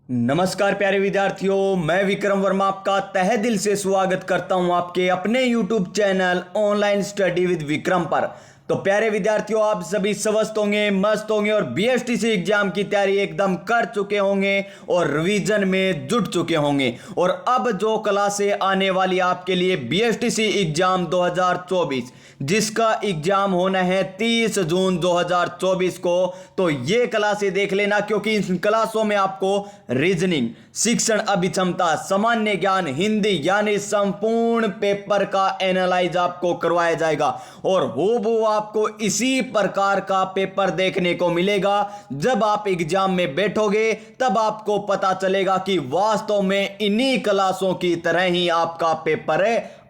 नमस्कार प्यारे विद्यार्थियों, मैं विक्रम वर्मा आपका तहे दिल से स्वागत करता हूं आपके अपने YouTube channel online study with Vikram पर। तो प्यारे विद्यार्थियों, आप सभी स्वस्थ होंगे, मस्त होंगे और बीएसटीसी एग्जाम की तैयारी एकदम कर चुके होंगे और रिवीजन में जुट चुके होंगे। और अब जो क्लासें आने वाली आपके लिए बीएसटीसी एग्जाम 2024, जिसका एग्जाम होना है 30 जून 2024 को, तो ये क्लासें देख लेना, क्योंकि इन क्लासों में आपको रीजनिंग, शिक्षण अभिक्षमता, सामान्य ज्ञान, हिंदी यानी संपूर्ण पेपर का एनालाइज आपको करवाया जाएगा। और हूबहू आपको इसी प्रकार का पेपर देखने को मिलेगा। जब आप एग्जाम में बैठोगे तब आपको पता चलेगा कि वास्तव में इन्हीं क्लासों की तरह ही आपका पेपर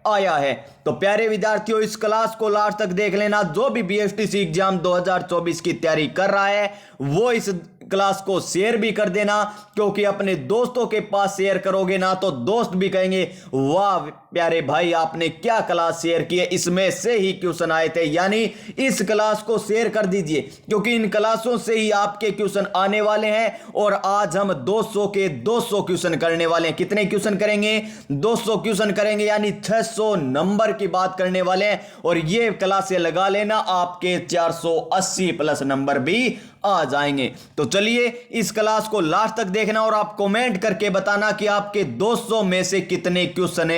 आया है। तो प्यारे विद्यार्थियों, इस क्लास को लास्ट तक देख लेना। जो भी बीएसटीसी एग्जाम 2024 की तैयारी कर रहा है वो इस क्लास को शेयर भी कर देना, क्योंकि अपने दोस्तों के पास शेयर करोगे ना तो दोस्त भी कहेंगे वाह प्यारे भाई, आपने क्या क्लास शेयर की है, इसमें से ही क्वेश्चन आए थे। यानी इस क्लास को शेयर कर दीजिए, क्योंकि इन क्लासों से ही आपके क्वेश्चन आने वाले हैं। और आज हम 200 के 200 क्वेश्चन करने वाले हैं। कितने क्वेश्चन करेंगे? 200 क्वेश्चन करेंगे, यानी 600 नंबर की बात करने वाले हैं। और ये क्लासें लगा लेना, आपके 480 प्लस नंबर भी आ जाएंगे। तो चलिए इस क्लास को लास्ट तक देखना और आप कमेंट करके बताना कि आपके 200 में से कितने क्वेश्चन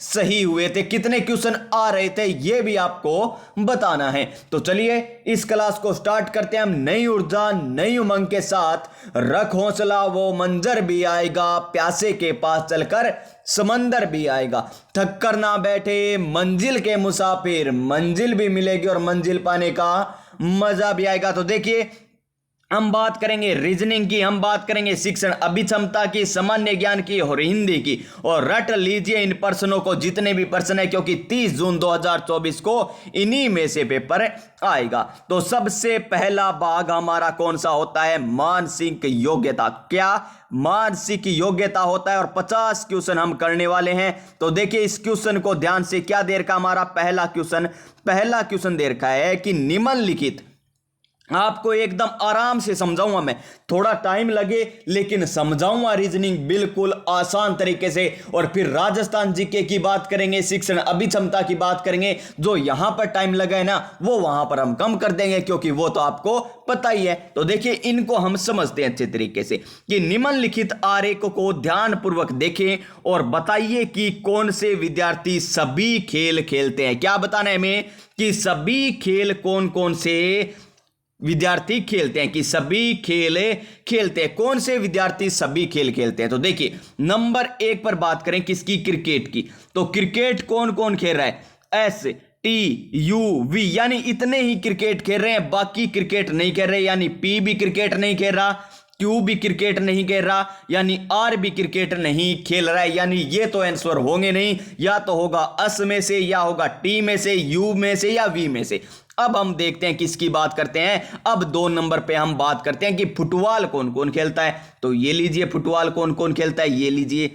सही हुए थे, कितने क्वेश्चन आ रहे थे, यह भी आपको बताना है। तो चलिए इस क्लास को स्टार्ट करते हैं हम नई ऊर्जा नई उमंग के साथ। रख हौसला, वो मंजर भी आएगा, प्यासे के पास चलकर समंदर भी आएगा। थक कर ना बैठे मंजिल के मुसाफिर, मंजिल भी मिलेगी और मंजिल पाने का मजा भी आएगा। तो देखिए, हम बात करेंगे रीजनिंग की, हम बात करेंगे शिक्षण अभिक्षमता की, सामान्य ज्ञान की और हिंदी की। और रट लीजिए इन प्रश्नों को, जितने भी प्रश्न है, क्योंकि 30 जून 2024 को इन्हीं में से पेपर आएगा। तो सबसे पहला भाग हमारा कौन सा होता है? मानसिक योग्यता। क्या मानसिक योग्यता होता है? और 50 क्वेश्चन हम करने वाले हैं। तो देखिए इस क्वेश्चन को ध्यान से, क्या दे रखा हमारा पहला क्वेश्चन दे रखा है कि निम्नलिखित, आपको एकदम आराम से समझाऊंगा मैं, थोड़ा टाइम लगे लेकिन समझाऊंगा रीजनिंग बिल्कुल आसान तरीके से। और फिर राजस्थान जीके की बात करेंगे, शिक्षण अभिक्षमता की बात करेंगे। जो यहां पर टाइम लगा है ना, वो वहां पर हम कम कर देंगे, क्योंकि वो तो आपको पता ही है। तो देखिए इनको हम समझते हैं अच्छे तरीके से कि निम्नलिखित आरेख को ध्यानपूर्वक देखें और बताइए कि कौन से विद्यार्थी सभी खेल खेलते हैं। क्या बताना है हमें? कि सभी खेल कौन कौन से विद्यार्थी खेलते हैं, कि सभी खेल खेलते हैं। कौन से विद्यार्थी सभी खेल खेलते हैं? तो देखिए नंबर 1 पर बात करें किसकी? क्रिकेट की। तो क्रिकेट कौन कौन खेल रहा है? STUV, यानी इतने ही क्रिकेट खेल रहे हैं, बाकी क्रिकेट नहीं खेल रहे। यानी P भी क्रिकेट नहीं खेल रहा, Q भी क्रिकेट नहीं खेल रहा, यानी R भी क्रिकेट नहीं खेल रहा है। यानी ये तो आंसर होंगे नहीं, या तो होगा S में से, या होगा T में से, U में से, या V में से। अब हम देखते हैं किसकी बात करते हैं। अब 2 नंबर पे हम बात करते हैं कि फुटबॉल कौन कौन खेलता है। तो ये लीजिए, फुटबॉल कौन कौन खेलता है, ये लीजिए।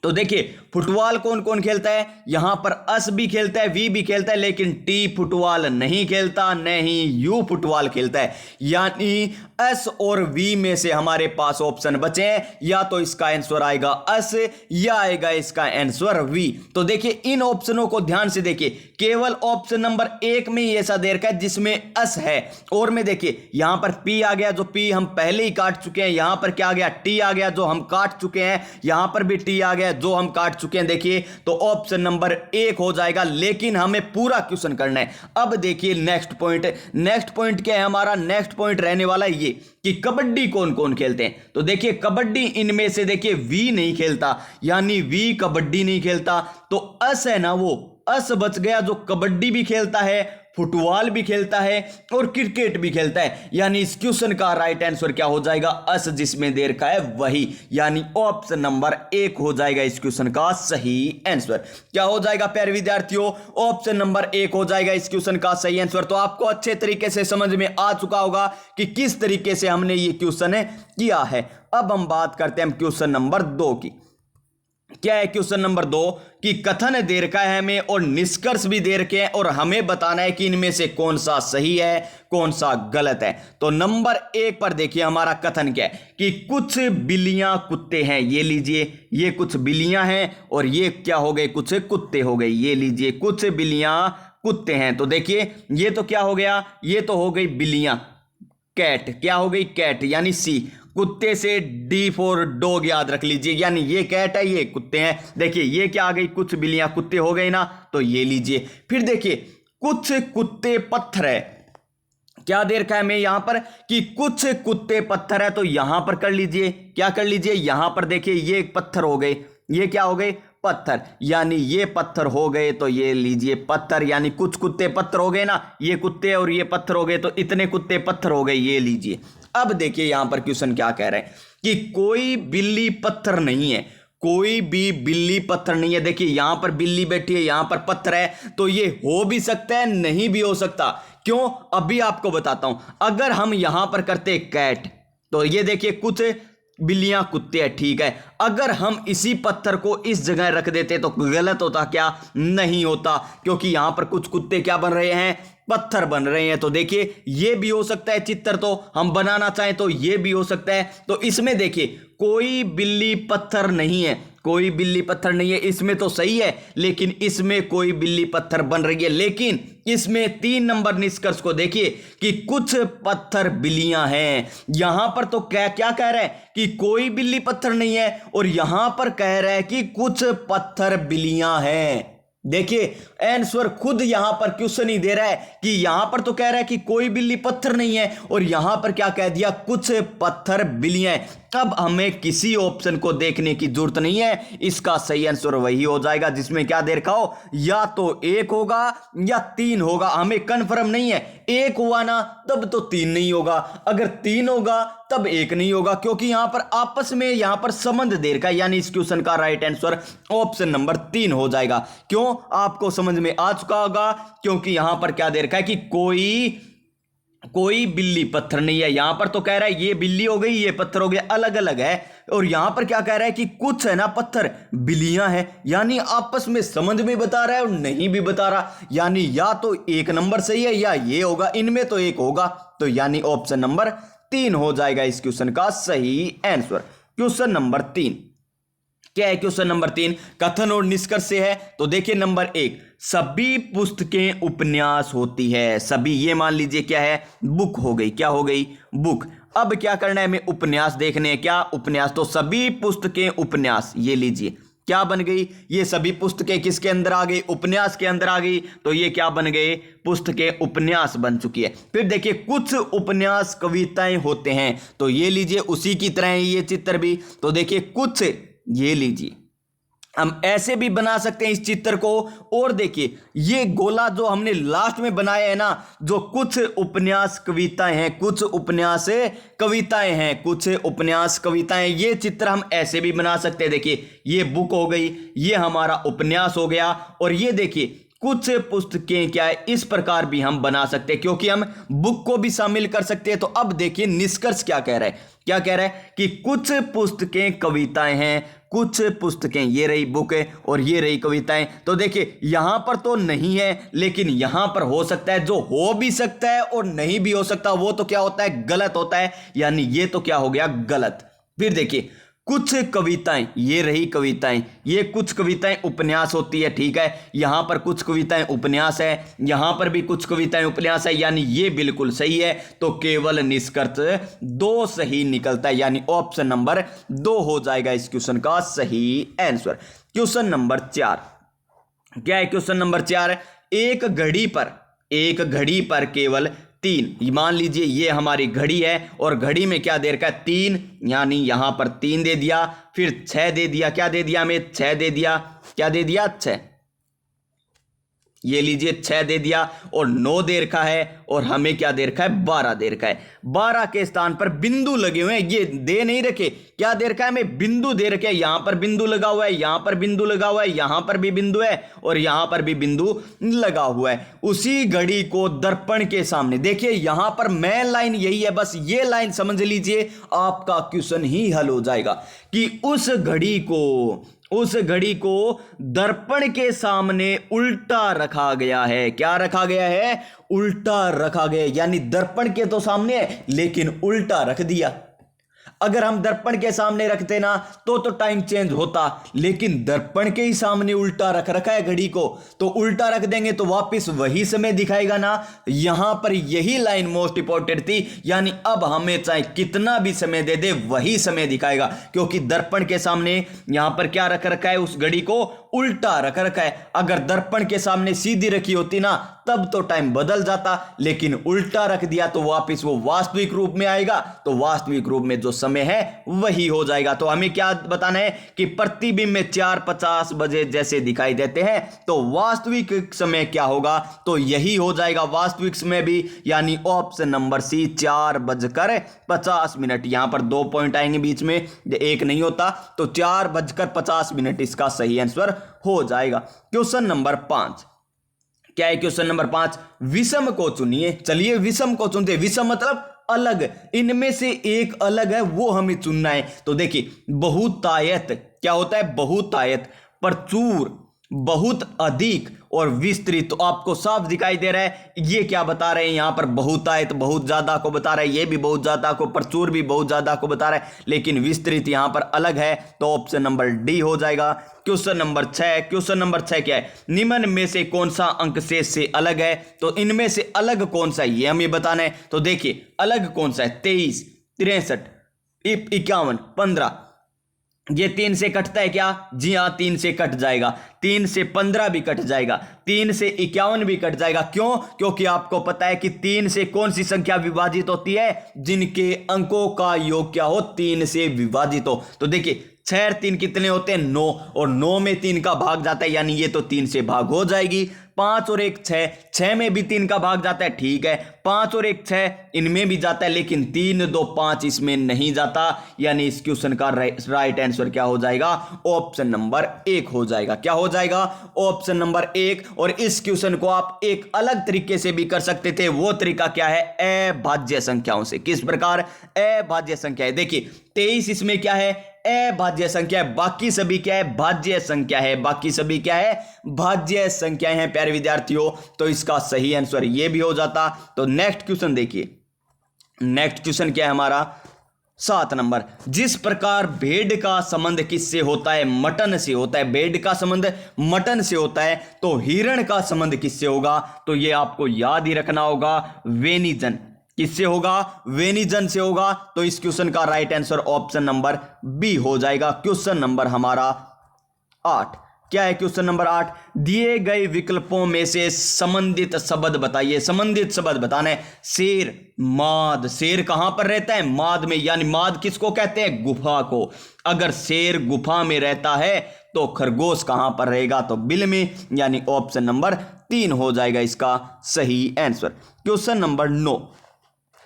तो देखिए फुटबॉल कौन कौन खेलता है, यहां पर एस भी खेलता है, वी भी खेलता है, लेकिन टी फुटबॉल नहीं खेलता, नहीं यू फुटबॉल खेलता है। यानी एस और वी में से हमारे पास ऑप्शन बचे हैं, या तो इसका आंसर आएगा एस या आएगा इसका आंसर वी। तो देखिए इन ऑप्शनों को ध्यान से देखिए, केवल ऑप्शन नंबर 1 में ही ऐसा दे रखा है जिसमें एस है। और में देखिए यहां पर पी आ गया, जो पी हम पहले ही काट चुके हैं। यहां पर क्या आ गया? टी आ गया, जो हम काट चुके हैं। यहां पर भी टी आ गया, जो हम काट चुके हैं। देखिए तो ऑप्शन नंबर 1 हो जाएगा, लेकिन हमें पूरा क्वेश्चन करना है। अब देखिए नेक्स्ट पॉइंट क्या है हमारा? नेक्स्ट पॉइंट रहने वाला है ये कि कबड्डी कौन कौन खेलते हैं। तो देखिए कबड्डी इनमें से देखिए वी नहीं खेलता, यानी वी कबड्डी नहीं खेलता। तो अस है ना, वो अस बच गया, जो कबड्डी भी खेलता है, फुटबॉल भी खेलता है और क्रिकेट भी खेलता है। यानी इस क्वेश्चन का राइट आंसर क्या हो जाएगा? अस जिसमें दे रखा है वही, यानी ऑप्शन नंबर 1 हो जाएगा इस क्वेश्चन का सही आंसर। क्या हो जाएगा प्यारे विद्यार्थियों? ऑप्शन नंबर 1 हो जाएगा इस क्वेश्चन का सही आंसर। तो आपको अच्छे तरीके से समझ में आ चुका होगा कि किस तरीके से हमने ये क्वेश्चन किया है। अब हम बात करते हैं क्वेश्चन नंबर 2 की। क्या है क्वेश्चन नंबर 2 कि कथन दे रखा है हमें और निष्कर्ष भी दे रखे हैं और हमें बताना है कि इनमें से कौन सा सही है कौन सा गलत है। तो नंबर 1 पर देखिए हमारा कथन क्या है कि कुछ बिल्लियां कुत्ते हैं। ये लीजिए, ये कुछ बिल्लियां हैं और ये क्या हो गए, कुछ कुत्ते हो गए। ये लीजिए, कुछ बिल्लियां कुत्ते हैं। तो देखिए ये तो क्या हो गया, ये तो हो गई बिल्लियां, कैट क्या हो गई, कैट यानी सी। कुत्ते से डी फॉर डॉग याद रख लीजिए, यानी ये कैट है ये कुत्ते हैं। देखिए ये क्या आ गई, कुछ बिल्लियां कुत्ते हो गए ना, तो ये लीजिए। फिर देखिए कुछ कुत्ते पत्थर है। क्या दे रखा है हमें यहां पर कि कुछ कुत्ते पत्थर है, तो यहां पर कर लीजिए, क्या कर लीजिए, यहां पर देखिए ये पत्थर हो गए, ये क्या हो गए, पत्थर, यानी ये पत्थर हो गए। तो ये लीजिए पत्थर, यानी कुछ कुत्ते पत्थर हो गए ना, ये कुत्ते और ये पत्थर हो गए, तो इतने कुत्ते पत्थर हो गए। ये लीजिए। अब देखिए यहां पर क्वेश्चन क्या कह रहे हैं कि कोई बिल्ली पत्थर नहीं है, कोई भी बिल्ली पत्थर नहीं है। देखिए यहां पर बिल्ली बैठी है, यहां पर पत्थर है, तो ये हो भी सकता है नहीं भी हो सकता। क्यों, अभी आपको बताता हूं। अगर हम यहां पर करते कैट, तो ये देखिए कुछ बिल्लियां कुत्ते हैं, ठीक है। अगर हम इसी पत्थर को इस जगह रख देते तो गलत होता क्या, नहीं होता, क्योंकि यहां पर कुछ कुत्ते क्या बन रहे हैं, पत्थर बन रहे हैं। तो देखिए ये भी हो सकता है चित्र, तो हम बनाना चाहें तो ये भी हो सकता है। तो इसमें देखिए कोई बिल्ली पत्थर नहीं है, कोई बिल्ली पत्थर नहीं है, इसमें तो सही है, लेकिन इसमें कोई बिल्ली पत्थर बन रही है। लेकिन इसमें 3 नंबर निष्कर्ष को देखिए कि कुछ पत्थर बिल्लियां हैं। यहां पर तो क्या क्या कह रहा है कि कोई बिल्ली पत्थर नहीं है, और यहां पर कह रहा है कि कुछ पत्थर बिल्लियां हैं। देखिए आंसर खुद यहां पर क्वेश्चन ही दे रहा है कि यहां पर तो कह रहा है कि कोई बिल्ली पत्थर नहीं है, और यहां पर क्या कह दिया, कुछ पत्थर बिल्लियां हैं। अब हमें किसी ऑप्शन को देखने की जरूरत नहीं है, इसका सही आंसर वही हो जाएगा जिसमें क्या दे रखा हो, या तो 1 होगा या 3 होगा। हमें कंफर्म नहीं है, 1 हुआ ना तब तो 3 नहीं होगा, अगर 3 होगा तब 1 नहीं होगा, क्योंकि यहां पर आपस में यहां पर संबंध दे रखा है। यानी इस क्वेश्चन का राइट आंसर ऑप्शन नंबर 3 हो जाएगा। क्यों, आपको समझ में आ चुका होगा, क्योंकि यहां पर क्या दे रखा है कि कोई बिल्ली पत्थर नहीं है। यहां पर तो कह रहा है ये बिल्ली हो गई ये पत्थर हो गया, अलग अलग है। और यहां पर क्या कह रहा है कि कुछ है ना पत्थर बिल्लियां हैं, यानी आपस में समझ में बता रहा है और नहीं भी बता रहा। यानी या तो 1 नंबर सही है या ये होगा, इनमें तो 1 होगा। तो यानी ऑप्शन नंबर 3 हो जाएगा इस क्वेश्चन का सही आंसर। क्वेश्चन नंबर 3 क्या है, क्वेश्चन नंबर 3 कथन और निष्कर्ष से है। तो देखिए नंबर 1, सभी पुस्तकें उपन्यास होती है। सभी ये मान लीजिए क्या है, बुक हो गई, क्या हो गई, बुक। अब क्या करना है हमें, उपन्यास देखने हैं, क्या उपन्यास, तो सभी पुस्तकें उपन्यास। ये लीजिए क्या बन गई, ये सभी पुस्तकें किसके अंदर आ गई, उपन्यास के अंदर आ गई। तो ये क्या बन गए, पुस्तकें उपन्यास बन चुकी है। फिर देखिए कुछ उपन्यास कविताएं होते हैं, तो ये लीजिए उसी की तरह ये चित्र भी। तो देखिए कुछ, ये लीजिए हम ऐसे भी बना सकते हैं इस चित्र को। और देखिए ये गोला जो हमने लास्ट में बनाया है ना, जो कुछ उपन्यास कविताएं हैं, कुछ उपन्यास कविताएं हैं, कुछ उपन्यास कविताएं, ये चित्र हम ऐसे भी बना सकते हैं। देखिए ये बुक हो गई, ये हमारा उपन्यास हो गया, और ये देखिए कुछ पुस्तकें क्या है, इस प्रकार भी हम बना सकते हैं, क्योंकि हम बुक को भी शामिल कर सकते हैं। तो अब देखिए निष्कर्ष क्या कह रहा है, क्या कह रहा है कि कुछ पुस्तकें कविताएं हैं, कुछ पुस्तकें, ये रही बुक है और ये रही कविताएं। तो देखिए यहां पर तो नहीं है, लेकिन यहां पर हो सकता है। जो हो भी सकता है और नहीं भी हो सकता, वो तो क्या होता है, गलत होता है। यानी ये तो क्या हो गया, गलत। फिर देखिए कुछ कविताएं, ये रही कविताएं, ये कुछ कविताएं उपन्यास होती है, ठीक है। यहां पर कुछ कविताएं उपन्यास है, यहां पर भी कुछ कविताएं उपन्यास है, यानी ये बिल्कुल सही है। तो केवल निष्कर्ष 2 सही निकलता है, यानी ऑप्शन नंबर 2 हो जाएगा इस क्वेश्चन का सही आंसर। क्वेश्चन नंबर 4 क्या है, क्वेश्चन नंबर 4, एक घड़ी पर केवल 3, मान लीजिए ये हमारी घड़ी है और घड़ी में क्या दे रखा है, 3, यानी यहां पर 3 दे दिया, फिर 6 दे दिया, क्या दे दिया हमें, 6 दे दिया, क्या दे दिया, 6, ये लीजिए 6 दे दिया, और 9 दे रखा है, और हमें क्या दे रखा है, 12 दे रखा है। 12 के स्थान पर बिंदु लगे हुए हैं, ये दे नहीं रखे, क्या दे रखा है हमें, बिंदु दे रखे हैं। यहां पर बिंदु लगा हुआ है, यहां पर बिंदु लगा हुआ है, यहां पर भी बिंदु है, और यहां पर भी बिंदु लगा हुआ है। उसी घड़ी को दर्पण के सामने देखिए, यहां पर मेन लाइन यही है, बस ये लाइन समझ लीजिए, आपका क्वेश्चन ही हल हो जाएगा कि उस घड़ी को दर्पण के सामने उल्टा रखा गया है। क्या रखा गया है? उल्टा रखा गया, यानी दर्पण के तो सामने है लेकिन उल्टा रख दिया। अगर हम दर्पण के सामने रखते ना तो टाइम चेंज होता, लेकिन दर्पण के ही सामने उल्टा रख रखा है घड़ी को, तो उल्टा रख देंगे तो वापस वही समय दिखाएगा ना। यहां पर यही लाइन मोस्ट इंपॉर्टेंट थी, यानी अब हमें चाहे कितना भी समय दे दे वही समय दिखाएगा, क्योंकि दर्पण के सामने यहां पर क्या रख रखा है? उस घड़ी को उल्टा रख रखा है। अगर दर्पण के सामने सीधी रखी होती ना तब तो टाइम बदल जाता, लेकिन उल्टा रख दिया तो वापस वो वास्तविक रूप में आएगा, तो वास्तविक रूप में जो समय है वही हो जाएगा। तो हमें क्या बताना है कि प्रतिबिंब में 4:50 बजे जैसे दिखाई देते हैं, तो वास्तविक समय क्या होगा? तो यही हो जाएगा वास्तविक समय भी, यानी ऑप्शन नंबर सी 4:50। यहां पर 2 पॉइंट आएंगे बीच में, एक नहीं होता, तो 4:50 इसका सही आंसर हो जाएगा। क्वेश्चन नंबर 5 क्या है? क्वेश्चन नंबर 5, विषम को चुनिए। चलिए विषम को चुनते। विषम मतलब अलग, इनमें से एक अलग है वो हमें चुनना है। तो देखिए बहुतायत क्या होता है? बहुतायत, प्रचुर, बहुत अधिक और विस्तृत। तो आपको साफ दिखाई दे रहा है ये क्या बता रहे हैं यहां पर? बहुतायत बहुत ज्यादा को बता रहा है, ये भी बहुत ज्यादा को, प्रचुर भी बहुत ज्यादा को बता रहा है, लेकिन विस्तृत यहां पर अलग है, तो ऑप्शन नंबर डी हो जाएगा। क्वेश्चन नंबर 6, क्वेश्चन नंबर 6 क्या है? निम्न में से कौन सा अंक शेष से अलग है? तो इनमें से अलग कौन सा है ये हमें बताना है। तो देखिए अलग कौन सा है? 23, 63, 51, 15, ये 3 से कटता है क्या? जी हां 3 से कट जाएगा, 3 से 15 भी कट जाएगा, 3 से 51 भी कट जाएगा। क्यों? क्योंकि आपको पता है कि 3 से कौन सी संख्या विभाजित होती है? जिनके अंकों का योग क्या हो? 3 से विभाजित हो। तो देखिए 6 और 3 कितने होते हैं? 9, और 9 में 3 का भाग जाता है, यानी ये तो 3 से भाग हो जाएगी। 5 और 1 6, 6 में भी 3 का भाग जाता है, ठीक है। 5 और 1 6 इनमें भी जाता है, लेकिन 3 2 5 इसमें नहीं जाता, यानी इस क्वेश्चन का राइट आंसर क्या हो जाएगा? ऑप्शन नंबर 1 हो जाएगा। क्या हो जाएगा? Option number 1। और इस क्वेश्चन को आप एक अलग तरीके से भी कर सकते थे। वो तरीका क्या है? अभाज्य संख्याओं से। किस प्रकार? अभाज्य संख्या है। देखिए 23 इसमें क्या है? अभाज्य संख्या है। बाकी सभी क्या है? भाज्य संख्या है। बाकी सभी क्या है? भाज्य संख्याएं हैं प्यारे विद्यार्थियों। तो इसका सही आंसर ये भी हो जाता। तो नेक्स्ट क्वेश्चन देखिए, नेक्स्ट क्वेश्चन क्या है हमारा? 7 नंबर। जिस प्रकार भेड़ का संबंध किससे होता है? मटन से होता है। भेड़ का संबंध मटन से होता है, तो हिरण का संबंध किससे होगा? तो ये आपको याद ही रखना होगा, वेनिजन। किससे होगा? वेनिजन से होगा। तो इस क्वेश्चन का right answer option number B हो जाएगा। क्वेश्चन नंबर हमारा 8 क्या है? क्वेश्चन नंबर 8, दिए गए विकल्पों में से संबंधित शब्द बताइए। संबंधित शब्द बताना है। शेर, माद। शेर कहां पर रहता है? माद में, यानी माद किसको कहते हैं? गुफा को। अगर शेर गुफा में रहता है तो खरगोश कहां पर रहेगा? तो बिल में, यानी ऑप्शन नंबर 3 हो जाएगा इसका सही आंसर। क्वेश्चन नंबर 9,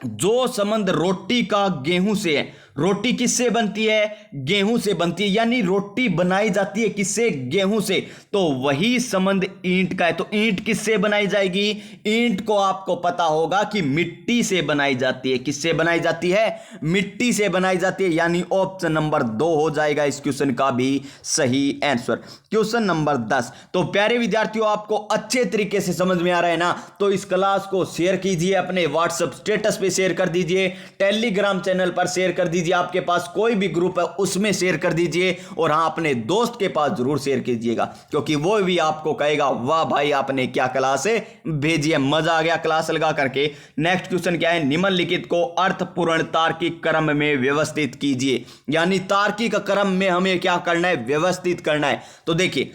जो संबंध रोटी का गेहूं से है, रोटी किससे बनती है? गेहूं से बनती है, यानी रोटी बनाई जाती है किससे? गेहूं से। तो वही संबंध ईंट का है। तो ईंट किससे बनाई जाएगी? ईंट को आपको पता होगा कि मिट्टी से बनाई जाती है। किससे बनाई जाती है? मिट्टी से बनाई जाती है, यानी ऑप्शन नंबर 2 हो जाएगा इस क्वेश्चन का भी सही आंसर। Question number 10। तो प्यारे विद्यार्थियों आपको अच्छे तरीके से समझ में आ रहा है ना? तो इस क्लास को शेयर कीजिए, अपने व्हाट्सएप स्टेटस पे शेयर कर दीजिए, टेलीग्राम चैनल पर शेयर कर दीजिए, आपके पास कोई भी ग्रुप है उसमें शेयर कर दीजिए, और हाँ अपने दोस्त के पास जरूर शेयर कीजिएगा, क्योंकि वो भी आपको कहेगा वाह भाई आपने क्या क्लास भेजी है, मजा आ गया क्लास लगा करके। नेक्स्ट क्वेश्चन क्या है? निम्नलिखित को अर्थपूर्ण तार्किक क्रम में व्यवस्थित कीजिए, यानी तार्किक क्रम में हमें क्या करना है? व्यवस्थित करना है। तो देखिए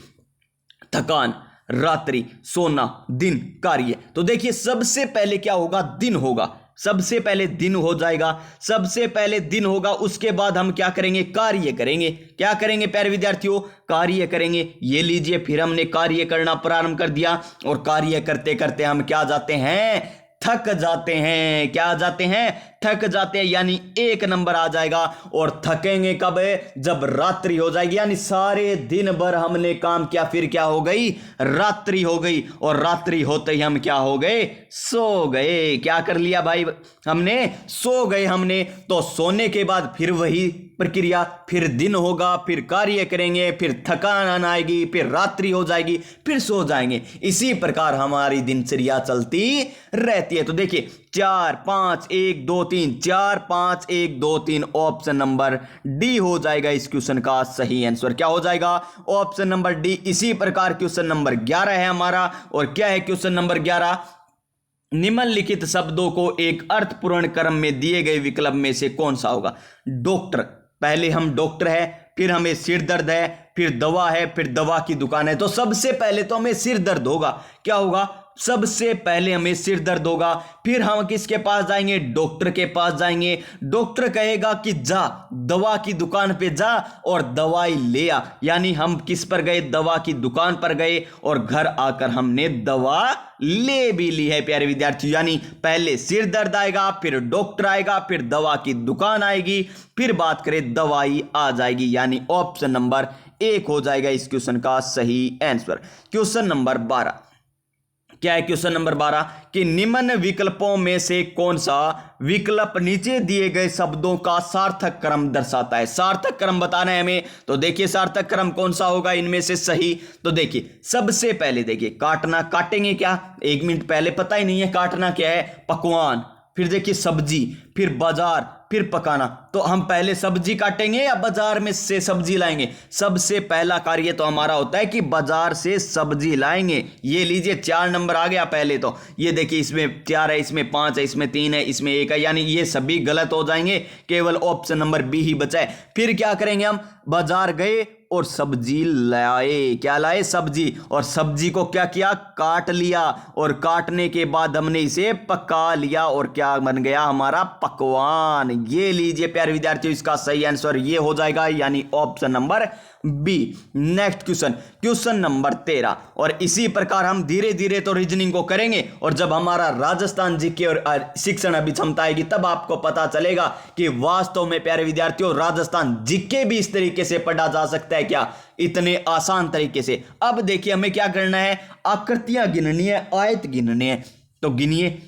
थकान, रात्रि, सोना, दिन, कार्य। तो देखिए सबसे पहले क्या होगा? दिन होगा। सबसे पहले दिन हो जाएगा, सबसे पहले दिन होगा, उसके बाद हम क्या करेंगे? कार्य करेंगे। क्या करेंगे प्यारे विद्यार्थियों? कार्य करेंगे। ये लीजिए फिर हमने कार्य करना प्रारंभ कर दिया, और कार्य करते करते हम क्या जाते हैं? थक जाते हैं। क्या जाते हैं? थक जाते हैं यानी 1 नंबर आ जाएगा। और थकेंगे कब है? जब रात्रि हो जाएगी, यानी सारे दिन भर हमने काम किया, फिर क्या हो गई? रात्रि हो गई। और रात्रि होते ही हम क्या हो गए? सो गए। क्या कर लिया भाई हमने? सो गए हमने। तो सोने के बाद फिर वही प्रक्रिया, फिर दिन होगा, फिर कार्य करेंगे, फिर थकान आएगी, फिर रात्रि हो जाएगी, फिर सो जाएंगे। इसी प्रकार हमारी दिनचर्या चलती रहती है। तो देखिए 4 5 1 2 3, 4 5 1 2 3, ऑप्शन नंबर डी हो जाएगा इस क्वेश्चन का सही आंसर। क्या हो जाएगा? Option number D. इसी प्रकार क्वेश्चन नंबर 11 है हमारा। और क्या है क्वेश्चन नंबर 11? निम्नलिखित शब्दों को एक अर्थपूर्ण क्रम में दिए गए विकल्प में से कौन सा होगा? डॉक्टर, पहले हम डॉक्टर है, फिर हमें सिर दर्द है, फिर दवा है, फिर दवा की दुकान है। तो सबसे पहले तो हमें सिर दर्द होगा। क्या होगा? सबसे पहले हमें सिर दर्द होगा। फिर हम किसके पास जाएंगे? डॉक्टर के पास जाएंगे। डॉक्टर कहेगा कि जा दवा की दुकान पे जा और दवाई ले आ। यानी हम किस पर गए? दवा की दुकान पर गए और घर आकर हमने दवा ले भी ली है प्यारे विद्यार्थी। यानी पहले सिर दर्द आएगा, फिर डॉक्टर आएगा, फिर दवा की दुकान आएगी, फिर बात करें दवाई आ जाएगी। यानी ऑप्शन नंबर 1 हो जाएगा इस क्वेश्चन का सही आंसर। क्वेश्चन नंबर 12, क्या है क्वेश्चन नंबर 12? कि निम्न विकल्पों में से कौन सा विकल्प नीचे दिए गए शब्दों का सार्थक क्रम दर्शाता है? सार्थक क्रम बताना है हमें। तो देखिए सार्थक क्रम कौन सा होगा इनमें से सही? तो देखिए सबसे पहले देखिए काटना, काटेंगे क्या? 1 मिनट पहले पता ही नहीं है काटना क्या है। पकवान, फिर देखिए सब्जी, फिर बाजार, फिर पकाना। तो हम पहले सब्जी काटेंगे या बाजार में से सब्जी लाएंगे? सबसे पहला कार्य तो हमारा होता है कि बाजार से सब्जी लाएंगे। ये लीजिए 4 नंबर आ गया पहले तो। ये देखिए इसमें 4 है, इसमें 5 है, इसमें 3 है, इसमें 1 है, यानी ये सभी गलत हो जाएंगे। केवल ऑप्शन नंबर बी ही बचा है। फिर क्या करेंगे हम? बाजार गए और सब्जी लाए। क्या लाए? सब्जी। और सब्जी को क्या किया? काट लिया। और काटने के बाद हमने इसे पका लिया और क्या बन गया? हमारा पकवान। ये लीजिए प्यारे विद्यार्थियों इसका सही आंसर ये हो जाएगा, यानी option number B. Next question, question number 13। और इसी प्रकार हम धीरे धीरे तो रीजनिंग को करेंगे और जब हमारा राजस्थान जीके और शिक्षण अभिक्षमता आएगी तब आपको पता चलेगा कि वास्तव में प्यारे विद्यार्थियों राजस्थान जीके भी इस तरीके से पढ़ा जा सकता है क्या? इतने आसान तरीके से। अब देखिए हमें क्या करना है? आकृतियां गिननी है, आयत गिनने हैं। तो गिनिए।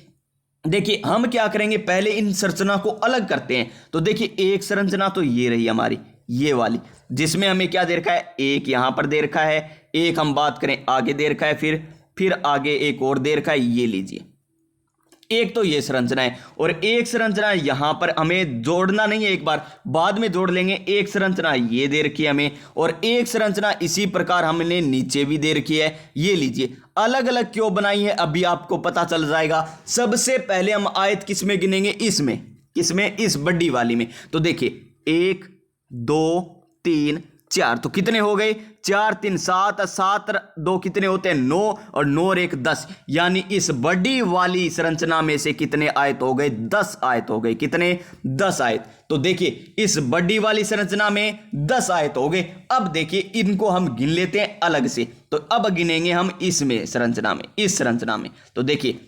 देखिए हम क्या करेंगे? पहले इन संरचना को अलग करते हैं। तो देखिए एक संरचना तो ये रही हमारी, ये वाली, जिसमें हमें क्या दे रखा है? एक यहां पर दे रखा है, एक हम बात करें आगे दे रखा है, फिर आगे एक और दे रखा है। ये लीजिए एक तो ये संरचना है और एक संरचना यहां पर हमें जोड़ना नहीं है, एक बार बाद में जोड़ लेंगे। एक संरचना ये दे रखी है हमें और एक संरचना इसी प्रकार हमने नीचे भी दे रखी है। ये लीजिए अलग अलग क्यों बनाई है अभी आपको पता चल जाएगा। सबसे पहले हम आयत किसमें गिनेंगे? इसमें। किसमें? इस बड़ी वाली में। तो देखिए 1 2 3 4, तो कितने हो गए? 4 3 7, 7 2 कितने होते हैं? 9, और 9 और 1 10। यानी इस बड़ी वाली संरचना में से कितने आयत हो गए? 10 आयत हो गए। कितने? 10 आयत। तो देखिए इस बड़ी वाली संरचना में 10 आयत हो गए। अब देखिए इनको हम गिन लेते हैं अलग से। तो अब गिनेंगे हम इसमें संरचना में, इस संरचना में। तो देखिए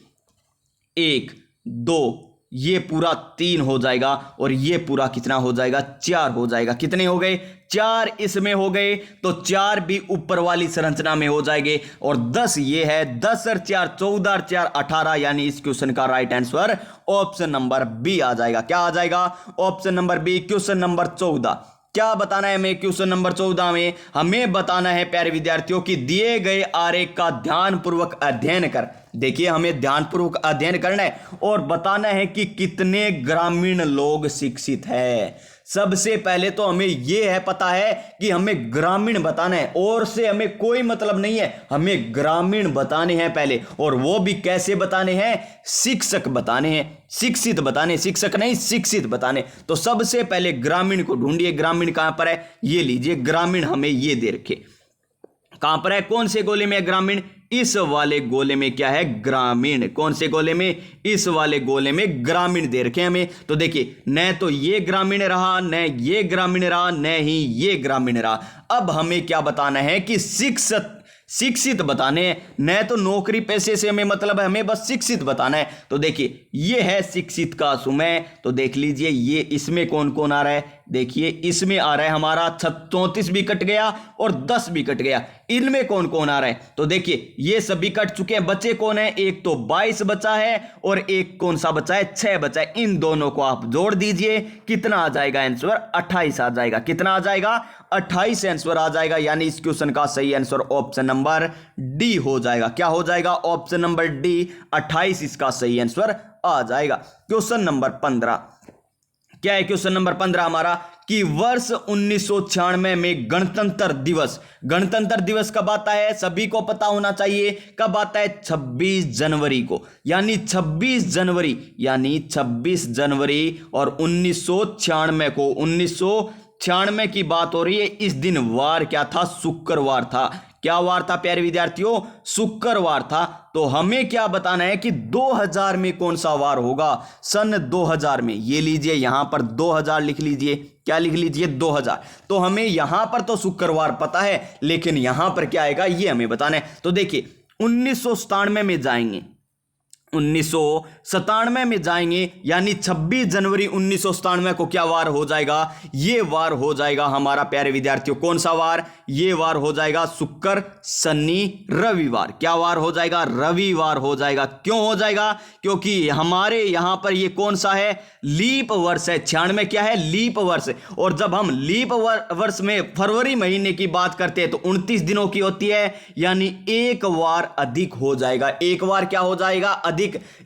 1 2, ये पूरा 3 हो जाएगा और ये पूरा कितना हो जाएगा? 4 हो जाएगा। कितने हो गए? 4 इसमें हो गए, तो 4 भी ऊपर वाली संरचना में हो जाएंगे। और 10 ये है, 10 और 4 14 और 4 18। यानी इस क्वेश्चन का right answer option number B आ जाएगा। क्या आ जाएगा? Option number B. Question number 14 क्या बताना है हमें? क्वेश्चन नंबर 14 में हमें बताना है प्यारे विद्यार्थियों कि दिए गए आरेख का ध्यानपूर्वक अध्ययन कर। देखिए हमें ध्यानपूर्वक अध्ययन करना है और बताना है कि कितने ग्रामीण लोग शिक्षित है। सबसे पहले तो हमें यह है पता है कि हमें ग्रामीण बताना है, और से हमें कोई मतलब नहीं है। हमें ग्रामीण बताने हैं पहले, और वो भी कैसे बताने हैं? शिक्षक बताने हैं, शिक्षित बताने, शिक्षक नहीं शिक्षित बताने। तो सबसे पहले ग्रामीण को ढूंढिए। ग्रामीण कहां पर है? ये लीजिए ग्रामीण हमें ये दे रखे। कहां पर है? कौन से गोले में ग्रामीण? इस वाले गोले में क्या है? ग्रामीण। कौन से गोले में? इस वाले गोले में ग्रामीण दे रखे हमें। तो देखिए न तो ये ग्रामीण रहा, न ये ग्रामीण रहा, न ही ये ग्रामीण रहा। अब हमें क्या बताना है कि शिक्षक शिक्षित बताने हैं, न तो नौकरी पेशे से हमें मतलब है, हमें बस शिक्षित बताना है। तो देखिए ये है शिक्षित का सुमेय। तो देख लीजिए ये इसमें कौन कौन आ रहा है, देखिए इसमें आ रहा है हमारा 34 भी कट गया और 10 भी कट गया। इनमें कौन कौन आ रहा है, तो देखिए ये सभी कट चुके हैं, बचे कौन है, एक तो 22 बचा है और एक कौन सा बचा है, 6 बचा है। इन दोनों को आप जोड़ दीजिए, कितना आ जाएगा आंसर, 28 आ जाएगा। कितना आ जाएगा, 28 आंसर आ जाएगा। यानी इस क्वेश्चन का सही आंसर ऑप्शन नंबर डी हो जाएगा। क्या हो जाएगा, ऑप्शन नंबर डी, 28 इसका सही आंसर आ जाएगा। क्वेश्चन नंबर 15 क्या है, क्वेश्चन नंबर 15 हमारा कि वर्ष 1996 में गणतंत्र दिवस कब आता है, सभी को पता होना चाहिए। कब आता है, 26 जनवरी को। यानी 26 जनवरी और 1996 को, 1996 की बात हो रही है। इस दिन वार क्या था, शुक्रवार था। क्या वार था प्यारे विद्यार्थियों, शुक्रवार था। तो हमें क्या बताना है कि 2000 में कौन सा वार होगा, सन 2000 में। ये लीजिए यहां पर 2000 लिख लीजिए, क्या लिख लीजिए, 2000। तो हमें यहां पर तो शुक्रवार पता है, लेकिन यहां पर क्या आएगा ये हमें बताना है। तो देखिए 1997 में जाएंगे, 1997 में जाएंगे, यानी 26 जनवरी 1997 को क्या वार हो जाएगा, ये वार हो जाएगा हमारा प्यारे विद्यार्थियों, कौन सा वार, ये वार हो जाएगा शुक्र शनि रविवार। क्या वार हो जाएगा, रविवार हो जाएगा। क्यों हो जाएगा, क्योंकि हमारे यहां पर ये कौन सा है, लीप वर्ष है। 96 क्या है, लीप वर्ष। और जब हम लीप वर्ष में फरवरी महीने की बात करते हैं तो 29 दिनों की होती है, यानी एक वार अधिक हो जाएगा। एक वार क्या हो जाएगा, अधिक।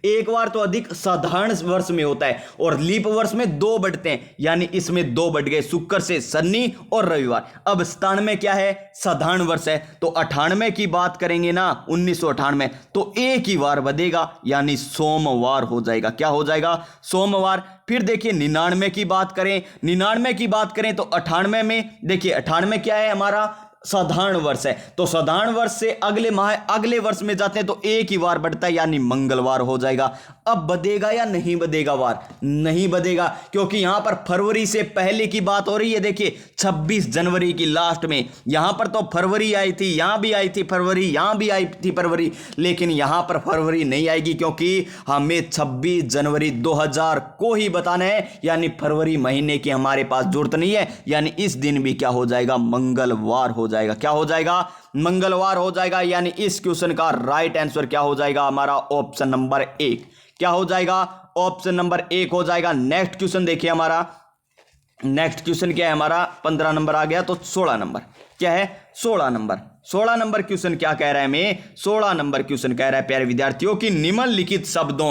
एक वार तो अधिक साधारण वर्ष में होता है और लीप वर्ष में 2 बढ़ते हैं, यानी इसमें 2 बढ़ गए, शुक्र से शनि और रविवार। अब 97 क्या है, साधारण वर्ष है। तो 98 की बात करेंगे ना, 1998, तो एक ही वार बढ़ेगा, यानी सोमवार हो जाएगा। क्या हो जाएगा, सोमवार। फिर देखिए 99 की बात करें, 99 की बात करें तो 98 में देखिए 98 क्या है हमारा, साधारण वर्ष है। तो साधारण वर्ष से अगले माह अगले वर्ष में जाते हैं तो एक ही वार बढ़ता है, यानी मंगलवार हो जाएगा। अब बदेगा या नहीं बदेगा वार, नहीं बदेगा, क्योंकि यहां पर फरवरी से पहले की बात हो रही है। देखिए 26 जनवरी की लास्ट में, यहां पर तो फरवरी आई थी, यहां भी आई थी फरवरी, यहां भी आई थी फरवरी, लेकिन यहां पर फरवरी नहीं आएगी, क्योंकि हमें 26 जनवरी 2000 को ही बताना है, यानी फरवरी महीने की हमारे पास जरूरत नहीं है। यानी इस दिन भी क्या हो जाएगा, मंगलवार हो जाएगा। क्या हो जाएगा, मंगलवार हो जाएगा। यानी इस क्वेश्चन का राइट आंसर क्या हो जाएगा हमारा, ऑप्शन नंबर 1। क्या हो जाएगा, ऑप्शन नंबर 1 हो जाएगा। नेक्स्ट क्वेश्चन देखिए हमारा, नेक्स्ट क्वेश्चन क्या है हमारा, 15 नंबर आ गया, तो 16 नंबर क्या है, 16 नंबर क्वेश्चन क्या कह रहा है हमें, 16 नंबर क्वेश्चन कह रहा है प्यारे विद्यार्थियों की निम्नलिखित शब्दों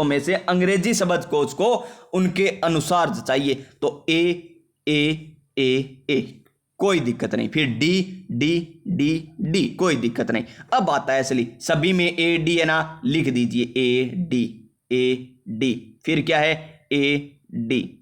में से अंग्रेजी शब्दकोश को उनके अनुसार चाहिए। तो ए कोई दिक्कत नहीं, फिर डी कोई दिक्कत नहीं। अब आता है असली, सभी में ए डी है ना, लिख दीजिए ए डी, फिर क्या है ए डी,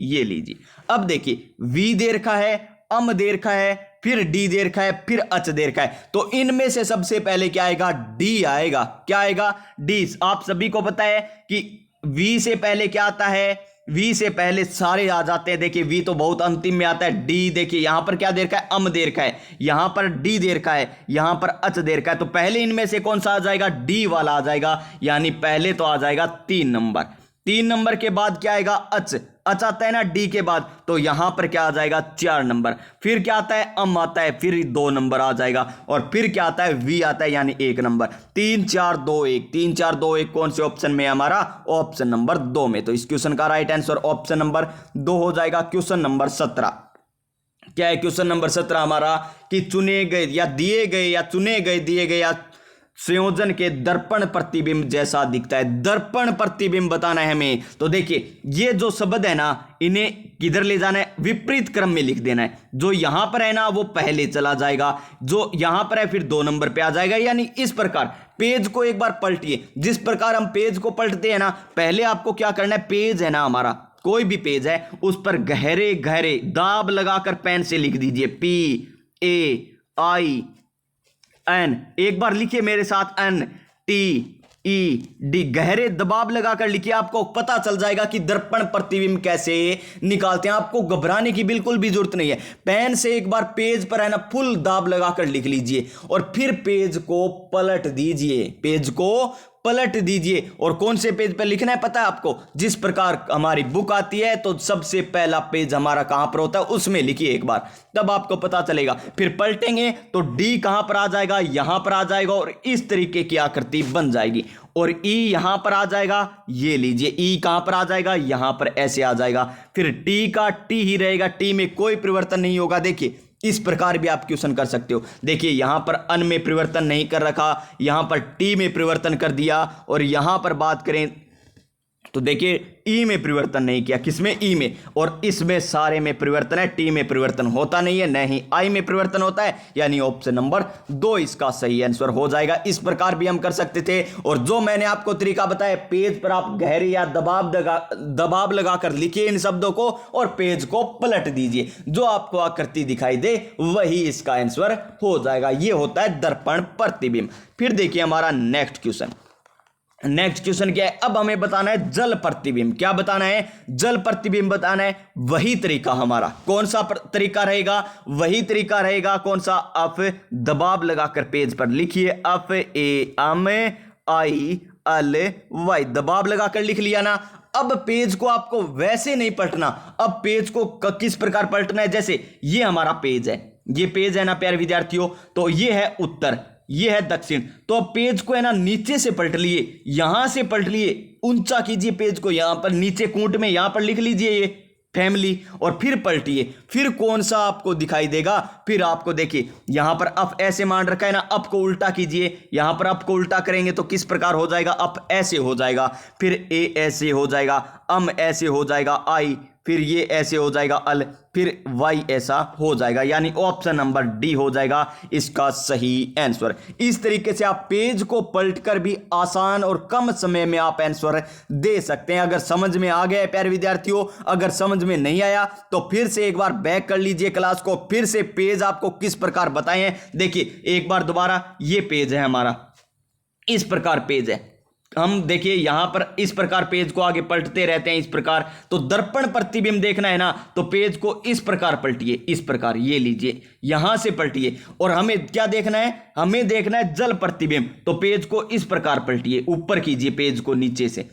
ये लीजिए। अब देखिए वी दे रखा है, अम दे रखा है, फिर डी दे रखा है, फिर अच दे रखा है। तो इनमें से सबसे पहले क्या आएगा, डी आएगा। क्या आएगा, डी। आप सभी को पता है कि वी से पहले क्या आता है, वी से पहले सारे आ जाते हैं। देखिए वी तो बहुत अंतिम में आता है। डी देखिए यहां पर क्या दे रखा है, अम दे रखा है, यहां पर डी दे रखा है, यहां पर अच दे रखा है। तो पहले इनमें से कौन सा आ जाएगा, डी वाला आ जाएगा। यानी पहले तो आ जाएगा 3 नंबर, 3 नंबर के बाद क्या आएगा, अच आता है ना डी के बाद, तो यहां पर क्या आ जाएगा, 4 नंबर। फिर क्या आता है, अम आता है, फिर 2 नंबर आ जाएगा, और फिर क्या आता है, वी आता है, यानी 1 नंबर। 3 4 2 1, 3 4 2 1 कौन से ऑप्शन में है हमारा, ऑप्शन नंबर 2 में। तो इस क्वेश्चन का राइट आंसर ऑप्शन नंबर 2 हो जाएगा। क्वेश्चन नंबर 17 क्या है, क्वेश्चन नंबर 17 हमारा कि चुने गए या दिए गए या चुने गए दिए गए या संयोजन के दर्पण प्रतिबिंब जैसा दिखता है। दर्पण प्रतिबिंब बताना है हमें। तो देखिए ये जो शब्द है ना, इन्हें किधर ले जाना है, विपरीत क्रम में लिख देना है। जो यहां पर है ना वो पहले चला जाएगा, जो यहां पर है फिर 2 नंबर पे आ जाएगा। यानी इस प्रकार पेज को एक बार पलटिए, जिस प्रकार हम पेज को पलटते हैं ना, पहले आपको क्या करना है, पेज है ना हमारा, कोई भी पेज है, उस पर गहरे गहरे दाब लगाकर पेन से लिख दीजिए PAIN। एक बार लिखिए मेरे साथ, NT ई डी गहरे दबाव लगाकर लिखिए, आपको पता चल जाएगा कि दर्पण प्रतिबिंब कैसे निकालते हैं। आपको घबराने की बिल्कुल भी जरूरत नहीं है। पेन से एक बार पेज पर है ना फुल दाब लगाकर लिख लीजिए और फिर पेज को पलट दीजिए, पेज को पलट दीजिए। और कौन से पेज पर लिखना है पता है आपको? जिस प्रकार हमारी बुक आती है तो सबसे पहला पेज हमारा कहां पर होता है उसमें लिखिए एक बार, तब आपको पता चलेगा। फिर पलटेंगे तो डी कहां पर आ जाएगा? यहां पर आ जाएगा और इस तरीके की आकृति बन जाएगी। और ई यहां पर आ जाएगा, ये लीजिए ई कहां पर आ जाएगा? यहां पर ऐसे आ जाएगा। फिर टी का टी ही रहेगा, टी में कोई परिवर्तन नहीं होगा। देखिए इस प्रकार भी आप क्वेश्चन कर सकते हो। देखिए यहां पर अन में परिवर्तन नहीं कर रखा, यहां पर टी में परिवर्तन कर दिया, और यहां पर बात करें तो देखिए ई में परिवर्तन नहीं किया। किसमें? ई में। और इसमें सारे में परिवर्तन है, टी में परिवर्तन होता नहीं है, न ही आई में परिवर्तन होता है, यानी ऑप्शन नंबर 2 इसका सही आंसर हो जाएगा। इस प्रकार भी हम कर सकते थे। और जो मैंने आपको तरीका बताया, पेज पर आप गहरे या दबाव लगाकर लिखिए इन शब्दों को और पेज को पलट दीजिए, जो आपको आकृति दिखाई दे वही इसका आंसर हो जाएगा। यह होता है दर्पण प्रतिबिंब। फिर देखिए हमारा नेक्स्ट क्वेश्चन। नेक्स्ट क्वेश्चन क्या है? अब हमें बताना है जल प्रतिबिंब। क्या बताना है? जल प्रतिबिंब बताना है। वही तरीका हमारा कौन सा तरीका रहेगा? वही तरीका रहेगा कौन सा? अफ दबाव लगाकर पेज पर लिखिए, F A M I L Y, दबाव लगाकर लिख लिया ना। अब पेज को आपको वैसे नहीं पलटना, अब पेज को किस प्रकार पलटना है? जैसे ये हमारा पेज है, ये पेज है ना प्यारे विद्यार्थियों, तो ये है उत्तर, ये है दक्षिण। तो अब पेज को है ना नीचे से पलट लिए, यहां से पलट लिए, ऊंचा कीजिए पेज को, यहां पर नीचे कूंट में यहां पर लिख लीजिए ये फैमिली, और फिर पलटिए। फिर कौन सा आपको दिखाई देगा? फिर आपको देखिए यहां पर अप ऐसे मान रखा है ना, अप को उल्टा कीजिए, यहां पर अप को उल्टा करेंगे तो किस प्रकार हो जाएगा? अप ऐसे हो जाएगा, फिर ए ऐसे हो जाएगा, अम ऐसे हो जाएगा, आई, फिर ये ऐसे हो जाएगा अल, फिर वाई ऐसा हो जाएगा, यानी ऑप्शन नंबर डी हो जाएगा इसका सही आंसर। इस तरीके से आप पेज को पलटकर भी आसान और कम समय में आप आंसर दे सकते हैं। अगर समझ में आ गया है प्यारे विद्यार्थियों, अगर समझ में नहीं आया तो फिर से एक बार बैक कर लीजिए क्लास को, फिर से पेज आपको किस प्रकार बताए हैं देखिए एक बार दोबारा। ये पेज है हमारा, इस प्रकार पेज है, हम देखिए यहां पर इस प्रकार पेज को आगे पलटते रहते हैं इस प्रकार। तो दर्पण प्रतिबिंब देखना है ना, तो पेज को इस प्रकार पलटिए, इस प्रकार ये लीजिए, यहां से पलटिए। और हमें क्या देखना है? हमें देखना है जल प्रतिबिंब, तो पेज को इस प्रकार पलटिए, ऊपर कीजिए पेज को नीचे से।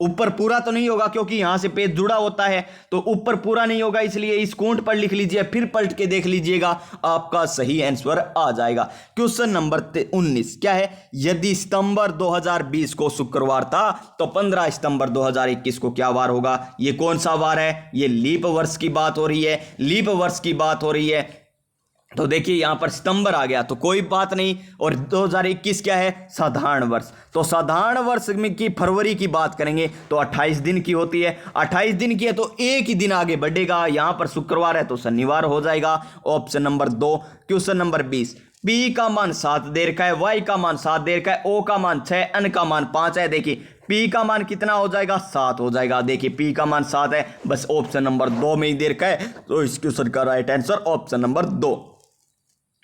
ऊपर पूरा तो नहीं होगा क्योंकि यहां से पेज जुड़ा होता है, तो ऊपर पूरा नहीं होगा, इसलिए इस कोण पर लिख लीजिए, फिर पलट के देख लीजिएगा, आपका सही आंसर आ जाएगा। क्वेश्चन नंबर 19 क्या है? यदि सितंबर 2020 को शुक्रवार था तो 15 सितंबर 2021 को क्या वार होगा? ये कौन सा वार है? ये लीप वर्ष की बात हो रही है, लीप वर्ष की बात हो रही है। तो देखिए यहां पर सितंबर आ गया तो कोई बात नहीं, और 2021 क्या है? साधारण वर्ष। तो साधारण वर्ष में की फरवरी की बात करेंगे तो 28 दिन की होती है, 28 दिन की है तो एक ही दिन आगे बढ़ेगा। यहां पर शुक्रवार है तो शनिवार हो जाएगा, option number 2। Question number 20, P का मान 7 दे रखा है, वाई का मान 7 दे रखा है, ओ का मान 6, एन का मान 5 है। देखिए पी का मान कितना हो जाएगा? 7 हो जाएगा। देखिए पी का मान 7 है, बस ऑप्शन नंबर 2 में ही दे रखा है, तो इस क्वेश्चन का right answer option number 2।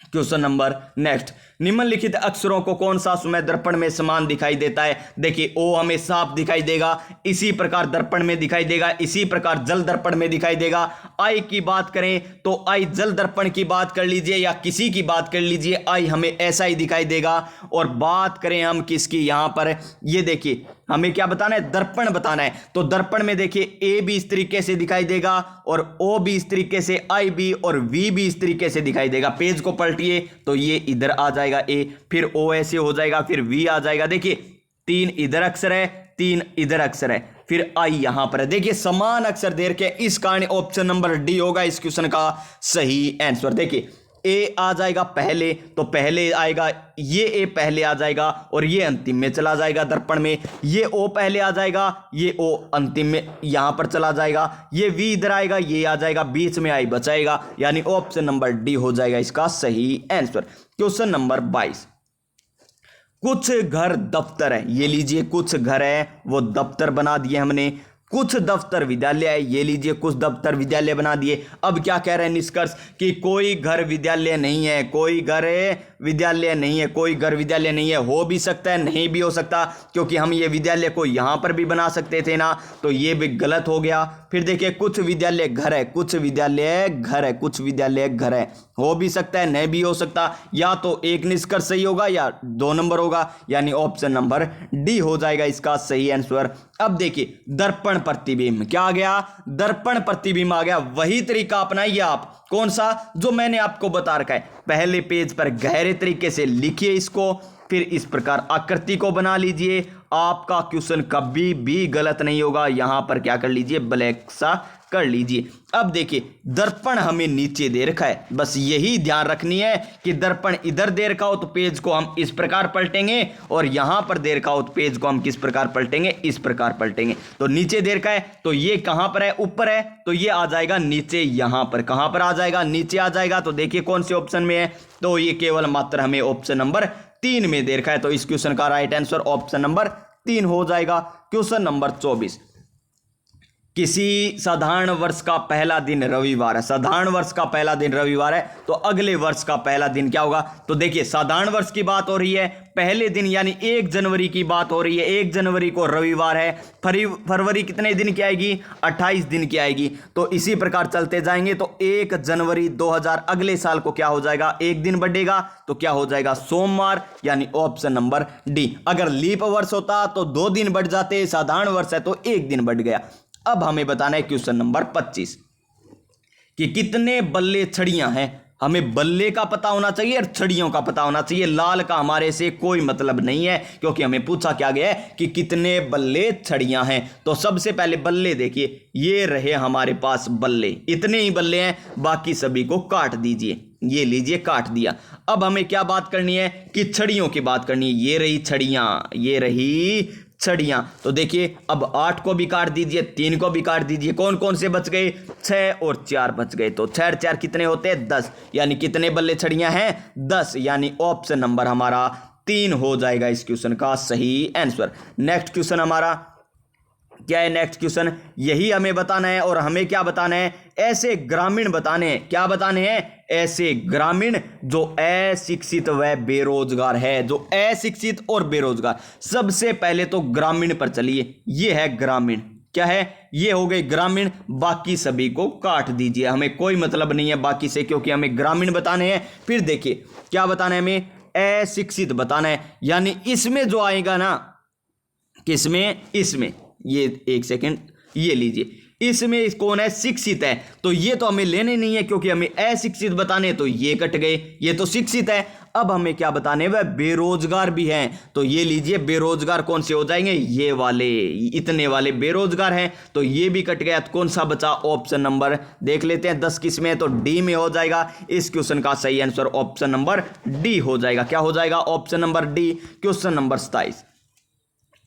Question number next, निम्नलिखित अक्षरों को कौन सा समय दर्पण में समान दिखाई देता है? देखिए ओ हमें साफ दिखाई देगा, इसी प्रकार दर्पण में दिखाई देगा, इसी प्रकार जल दर्पण में दिखाई देगा। आई की बात करें तो आई जल दर्पण की बात कर लीजिए या किसी की बात कर लीजिए, आई हमें ऐसा ही दिखाई देगा। और बात करें हम किसकी, यहां पर ये देखिए हमें क्या बताना है? दर्पण बताना है। तो दर्पण में देखिए ए भी इस तरीके से दिखाई देगा और ओ भी इस तरीके से, आई भी और वी भी इस तरीके से दिखाई देगा। पेज को पलटिए तो ये इधर आ जाएगा ए, फिर ओ ऐसे हो जाएगा, फिर वी आ जाएगा। देखिए 3 इधर अक्षर है, 3 इधर अक्षर है, फिर आई यहां पर है। देखिए समान अक्षर दे रखे, इस कारण ऑप्शन नंबर डी होगा इस क्वेश्चन का सही आंसर। देखिए ए आ जाएगा पहले, तो पहले आएगा ये ए पहले आ जाएगा और ये अंतिम में चला जाएगा दर्पण में। ये ओ पहले आ जाएगा, ये ओ अंतिम में यहां पर चला जाएगा, ये वी इधर आएगा, ये आ जाएगा, बीच में आई बचाएगा, यानी ऑप्शन नंबर डी हो जाएगा इसका सही आंसर। क्वेश्चन नंबर 22, कुछ घर दफ्तर है, ये लीजिए कुछ घर है वो दफ्तर बना दिए हमने, कुछ दफ्तर विद्यालय, ये लीजिए कुछ दफ्तर विद्यालय बना दिए। अब क्या कह रहे हैं निष्कर्ष कि कोई घर विद्यालय नहीं है, कोई घर विद्यालय नहीं है, कोई घर विद्यालय नहीं है। हो भी सकता है, नहीं भी हो सकता, क्योंकि हम ये विद्यालय को यहां पर भी बना सकते थे ना, तो ये भी गलत हो गया। फिर देखिए कुछ विद्यालय घर है, कुछ विद्यालय घर है, कुछ विद्यालय घर है। हो भी सकता है, नहीं भी हो सकता। या तो एक निष्कर्ष सही होगा या 2 नंबर होगा, यानी ऑप्शन नंबर डी हो जाएगा इसका सही आंसर। अब देखिए दर्पण प्रतिबिंब, क्या आ गया? दर्पण प्रतिबिंब आ गया। वही तरीका अपनाइए आप। कौन सा? जो मैंने आपको बता रखा है। पहले पेज पर गहरे तरीके से लिखिए इसको, फिर इस प्रकार आकृति को बना लीजिए। आपका क्वेश्चन कभी भी गलत नहीं होगा। यहां पर क्या कर लीजिए, ब्लैक सा कर लीजिए। अब देखिए दर्पण हमें नीचे दे रखा है, बस यही ध्यान रखनी है कि दर्पण इधर दे रखा हो तो पेज को हम इस प्रकार पलटेंगे, और यहां पर दे रखा हो तो पेज को हम किस प्रकार पलटेंगे, इस प्रकार पलटेंगे। तो नीचे दे रखा है तो ये कहां पर है, ऊपर है, तो ये आ जाएगा नीचे। यहां पर कहां पर आ जाएगा, नीचे आ जाएगा। तो देखिए कौन से ऑप्शन में है, तो ये केवल मात्र हमें ऑप्शन नंबर 3 में दे रखा है। तो इस क्वेश्चन का राइट आंसर ऑप्शन नंबर 3 हो जाएगा। क्वेश्चन नंबर 24, किसी साधारण वर्ष का पहला दिन रविवार है। साधारण वर्ष का पहला दिन रविवार है, तो अगले वर्ष का पहला दिन क्या होगा? तो देखिए साधारण वर्ष की बात हो रही है, पहले दिन यानी 1 जनवरी की बात हो रही है। 1 जनवरी को रविवार है। फरवरी कितने दिन की आएगी? 28 दिन की आएगी। तो इसी प्रकार चलते जाएंगे, तो 1 जनवरी 2000 अगले साल को क्या हो जाएगा, 1 दिन बढ़ेगा, तो क्या हो जाएगा, सोमवार, यानी ऑप्शन नंबर डी। अगर लीप वर्ष होता तो 2 दिन बढ़ जाते, साधारण वर्ष है तो 1 दिन बढ़ गया। अब हमें बताना है क्वेश्चन नंबर 25 कि कितने बल्ले छड़ियां हैं। हमें बल्ले का पता होना चाहिए और छड़ियों का पता होना चाहिए। लाल का हमारे से कोई मतलब नहीं है, क्योंकि हमें पूछा क्या गया है कि कितने बल्ले छड़ियां हैं। तो सबसे पहले बल्ले देखिए, ये रहे हमारे पास बल्ले, इतने ही बल्ले हैं, बाकी सभी को काट दीजिए। ये लीजिए काट दिया। अब हमें क्या बात करनी है कि छड़ियों की बात करनी है। ये रही छड़ियां, ये रही छड़ियां। तो देखिए अब 8 को भी काट दीजिए, 3 को भी काट दीजिए। कौन कौन से बच गए? 6 और 4 बच गए। तो 6 और 4 कितने होते हैं? 10, यानी कितने बल्ले छड़ियां हैं? 10, यानी ऑप्शन नंबर हमारा 3 हो जाएगा इस क्वेश्चन का सही आंसर। नेक्स्ट क्वेश्चन हमारा क्या है? नेक्स्ट क्वेश्चन यही हमें बताना है, और हमें क्या बताना है? ऐसे ग्रामीण बताने हैं। क्या बताने हैं? ऐसे ग्रामीण जो अशिक्षित व बेरोजगार है, जो अशिक्षित और बेरोजगार। सबसे पहले तो ग्रामीण पर चलिए, ये है ग्रामीण। क्या है? ये हो गए ग्रामीण। बाकी सभी को काट दीजिए, हमें कोई मतलब नहीं है बाकी से, क्योंकि हमें ग्रामीण बताने हैं। फिर देखिए क्या बताना है हमें? अशिक्षित बताना है, यानी इसमें जो आएगा ना, किसमें? इसमें, ये एक सेकंड, ये लीजिए, इसमें कौन है? शिक्षित है। तो ये तो हमें लेने नहीं है, क्योंकि हमें अशिक्षित बताने, तो ये कट गए, ये तो शिक्षित है। अब हमें क्या बताने? वह बेरोजगार भी हैं। तो ये लीजिए बेरोजगार कौन से हो जाएंगे? ये वाले, इतने वाले बेरोजगार हैं, तो ये भी कट गया। तो कौन सा बचा? ऑप्शन नंबर देख लेते हैं, 10 किस में है, तो डी में हो जाएगा। इस क्वेश्चन का सही आंसर ऑप्शन नंबर डी हो जाएगा। क्या हो जाएगा? Option number D. Question number 27,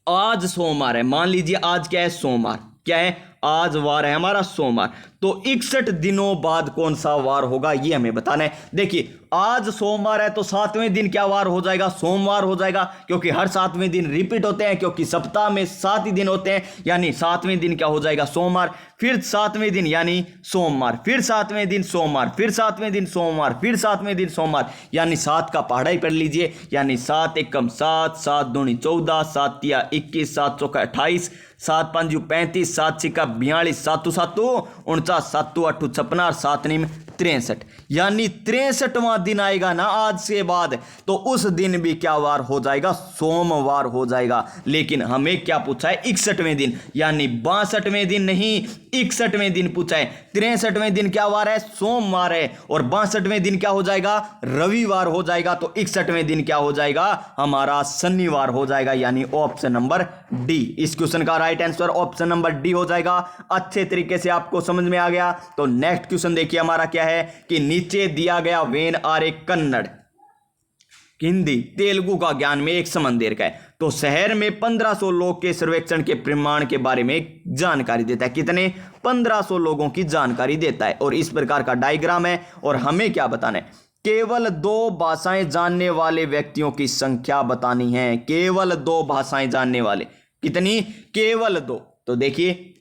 आज सोमवार है। मान लीजिए आज क्या है? सोमवार। क्या है? आज वार है हमारा सोमवार। तो 61 दिनों बाद कौन सा वार होगा, ये हमें बताना है। देखिए आज सोमवार है, तो 7वें दिन क्या वार हो जाएगा? सोमवार हो जाएगा, क्योंकि हर 7वें दिन रिपीट होते हैं, क्योंकि सप्ताह में 7 ही दिन होते हैं, यानी 7वें दिन क्या हो जाएगा? सोमवार। फिर 7वें दिन यानी सोमवार, फिर 7वें दिन सोमवार, फिर 7वें दिन सोमवार, फिर 7वें दिन सोमवार, यानी 7 का पहाड़ा ही पढ़ लीजिए, यानी 7 एकम 7, 7 दूनी 14, 7 तिया 21, 7 चौका 28, 7 पंजू 35, 7 छिका 42, 7 7 49, 7 8 56, 7 नीम 63, यानी 63वां दिन आएगा ना आज से बाद, तो उस दिन भी क्या वार हो जाएगा? सोमवार हो जाएगा। लेकिन हमें क्या पूछा है? 61वें दिन, यानी 62वें दिन नहीं, 61वें दिन पूछा है। 63वें दिन क्या वार है? सोमवार है, और 62वें दिन क्या हो जाएगा? रविवार हो जाएगा। तो 61वें दिन क्या हो जाएगा? हमारा शनिवार हो जाएगा, यानी ऑप्शन नंबर डी। इस क्वेश्चन का right answer option number D हो जाएगा। अच्छे तरीके से आपको समझ में आ गया। तो नेक्स्ट क्वेश्चन देखिए हमारा क्या है कि नीचे दिया गया when R A Kannada, Hindi Telugu का ज्ञान में एक समंदर का है। तो शहर में 1500 लोग के सर्वेक्षण के प्रमाण के बारे में जानकारी देता है। कितने? 1500 लोगों की जानकारी देता है, और इस प्रकार का डायग्राम है। और हमें क्या बताना है? केवल 2 भाषाएं जानने वाले व्यक्तियों की संख्या बतानी है। केवल 2 भाषाएं जानने वाले, कितनी? केवल 2। तो देखिए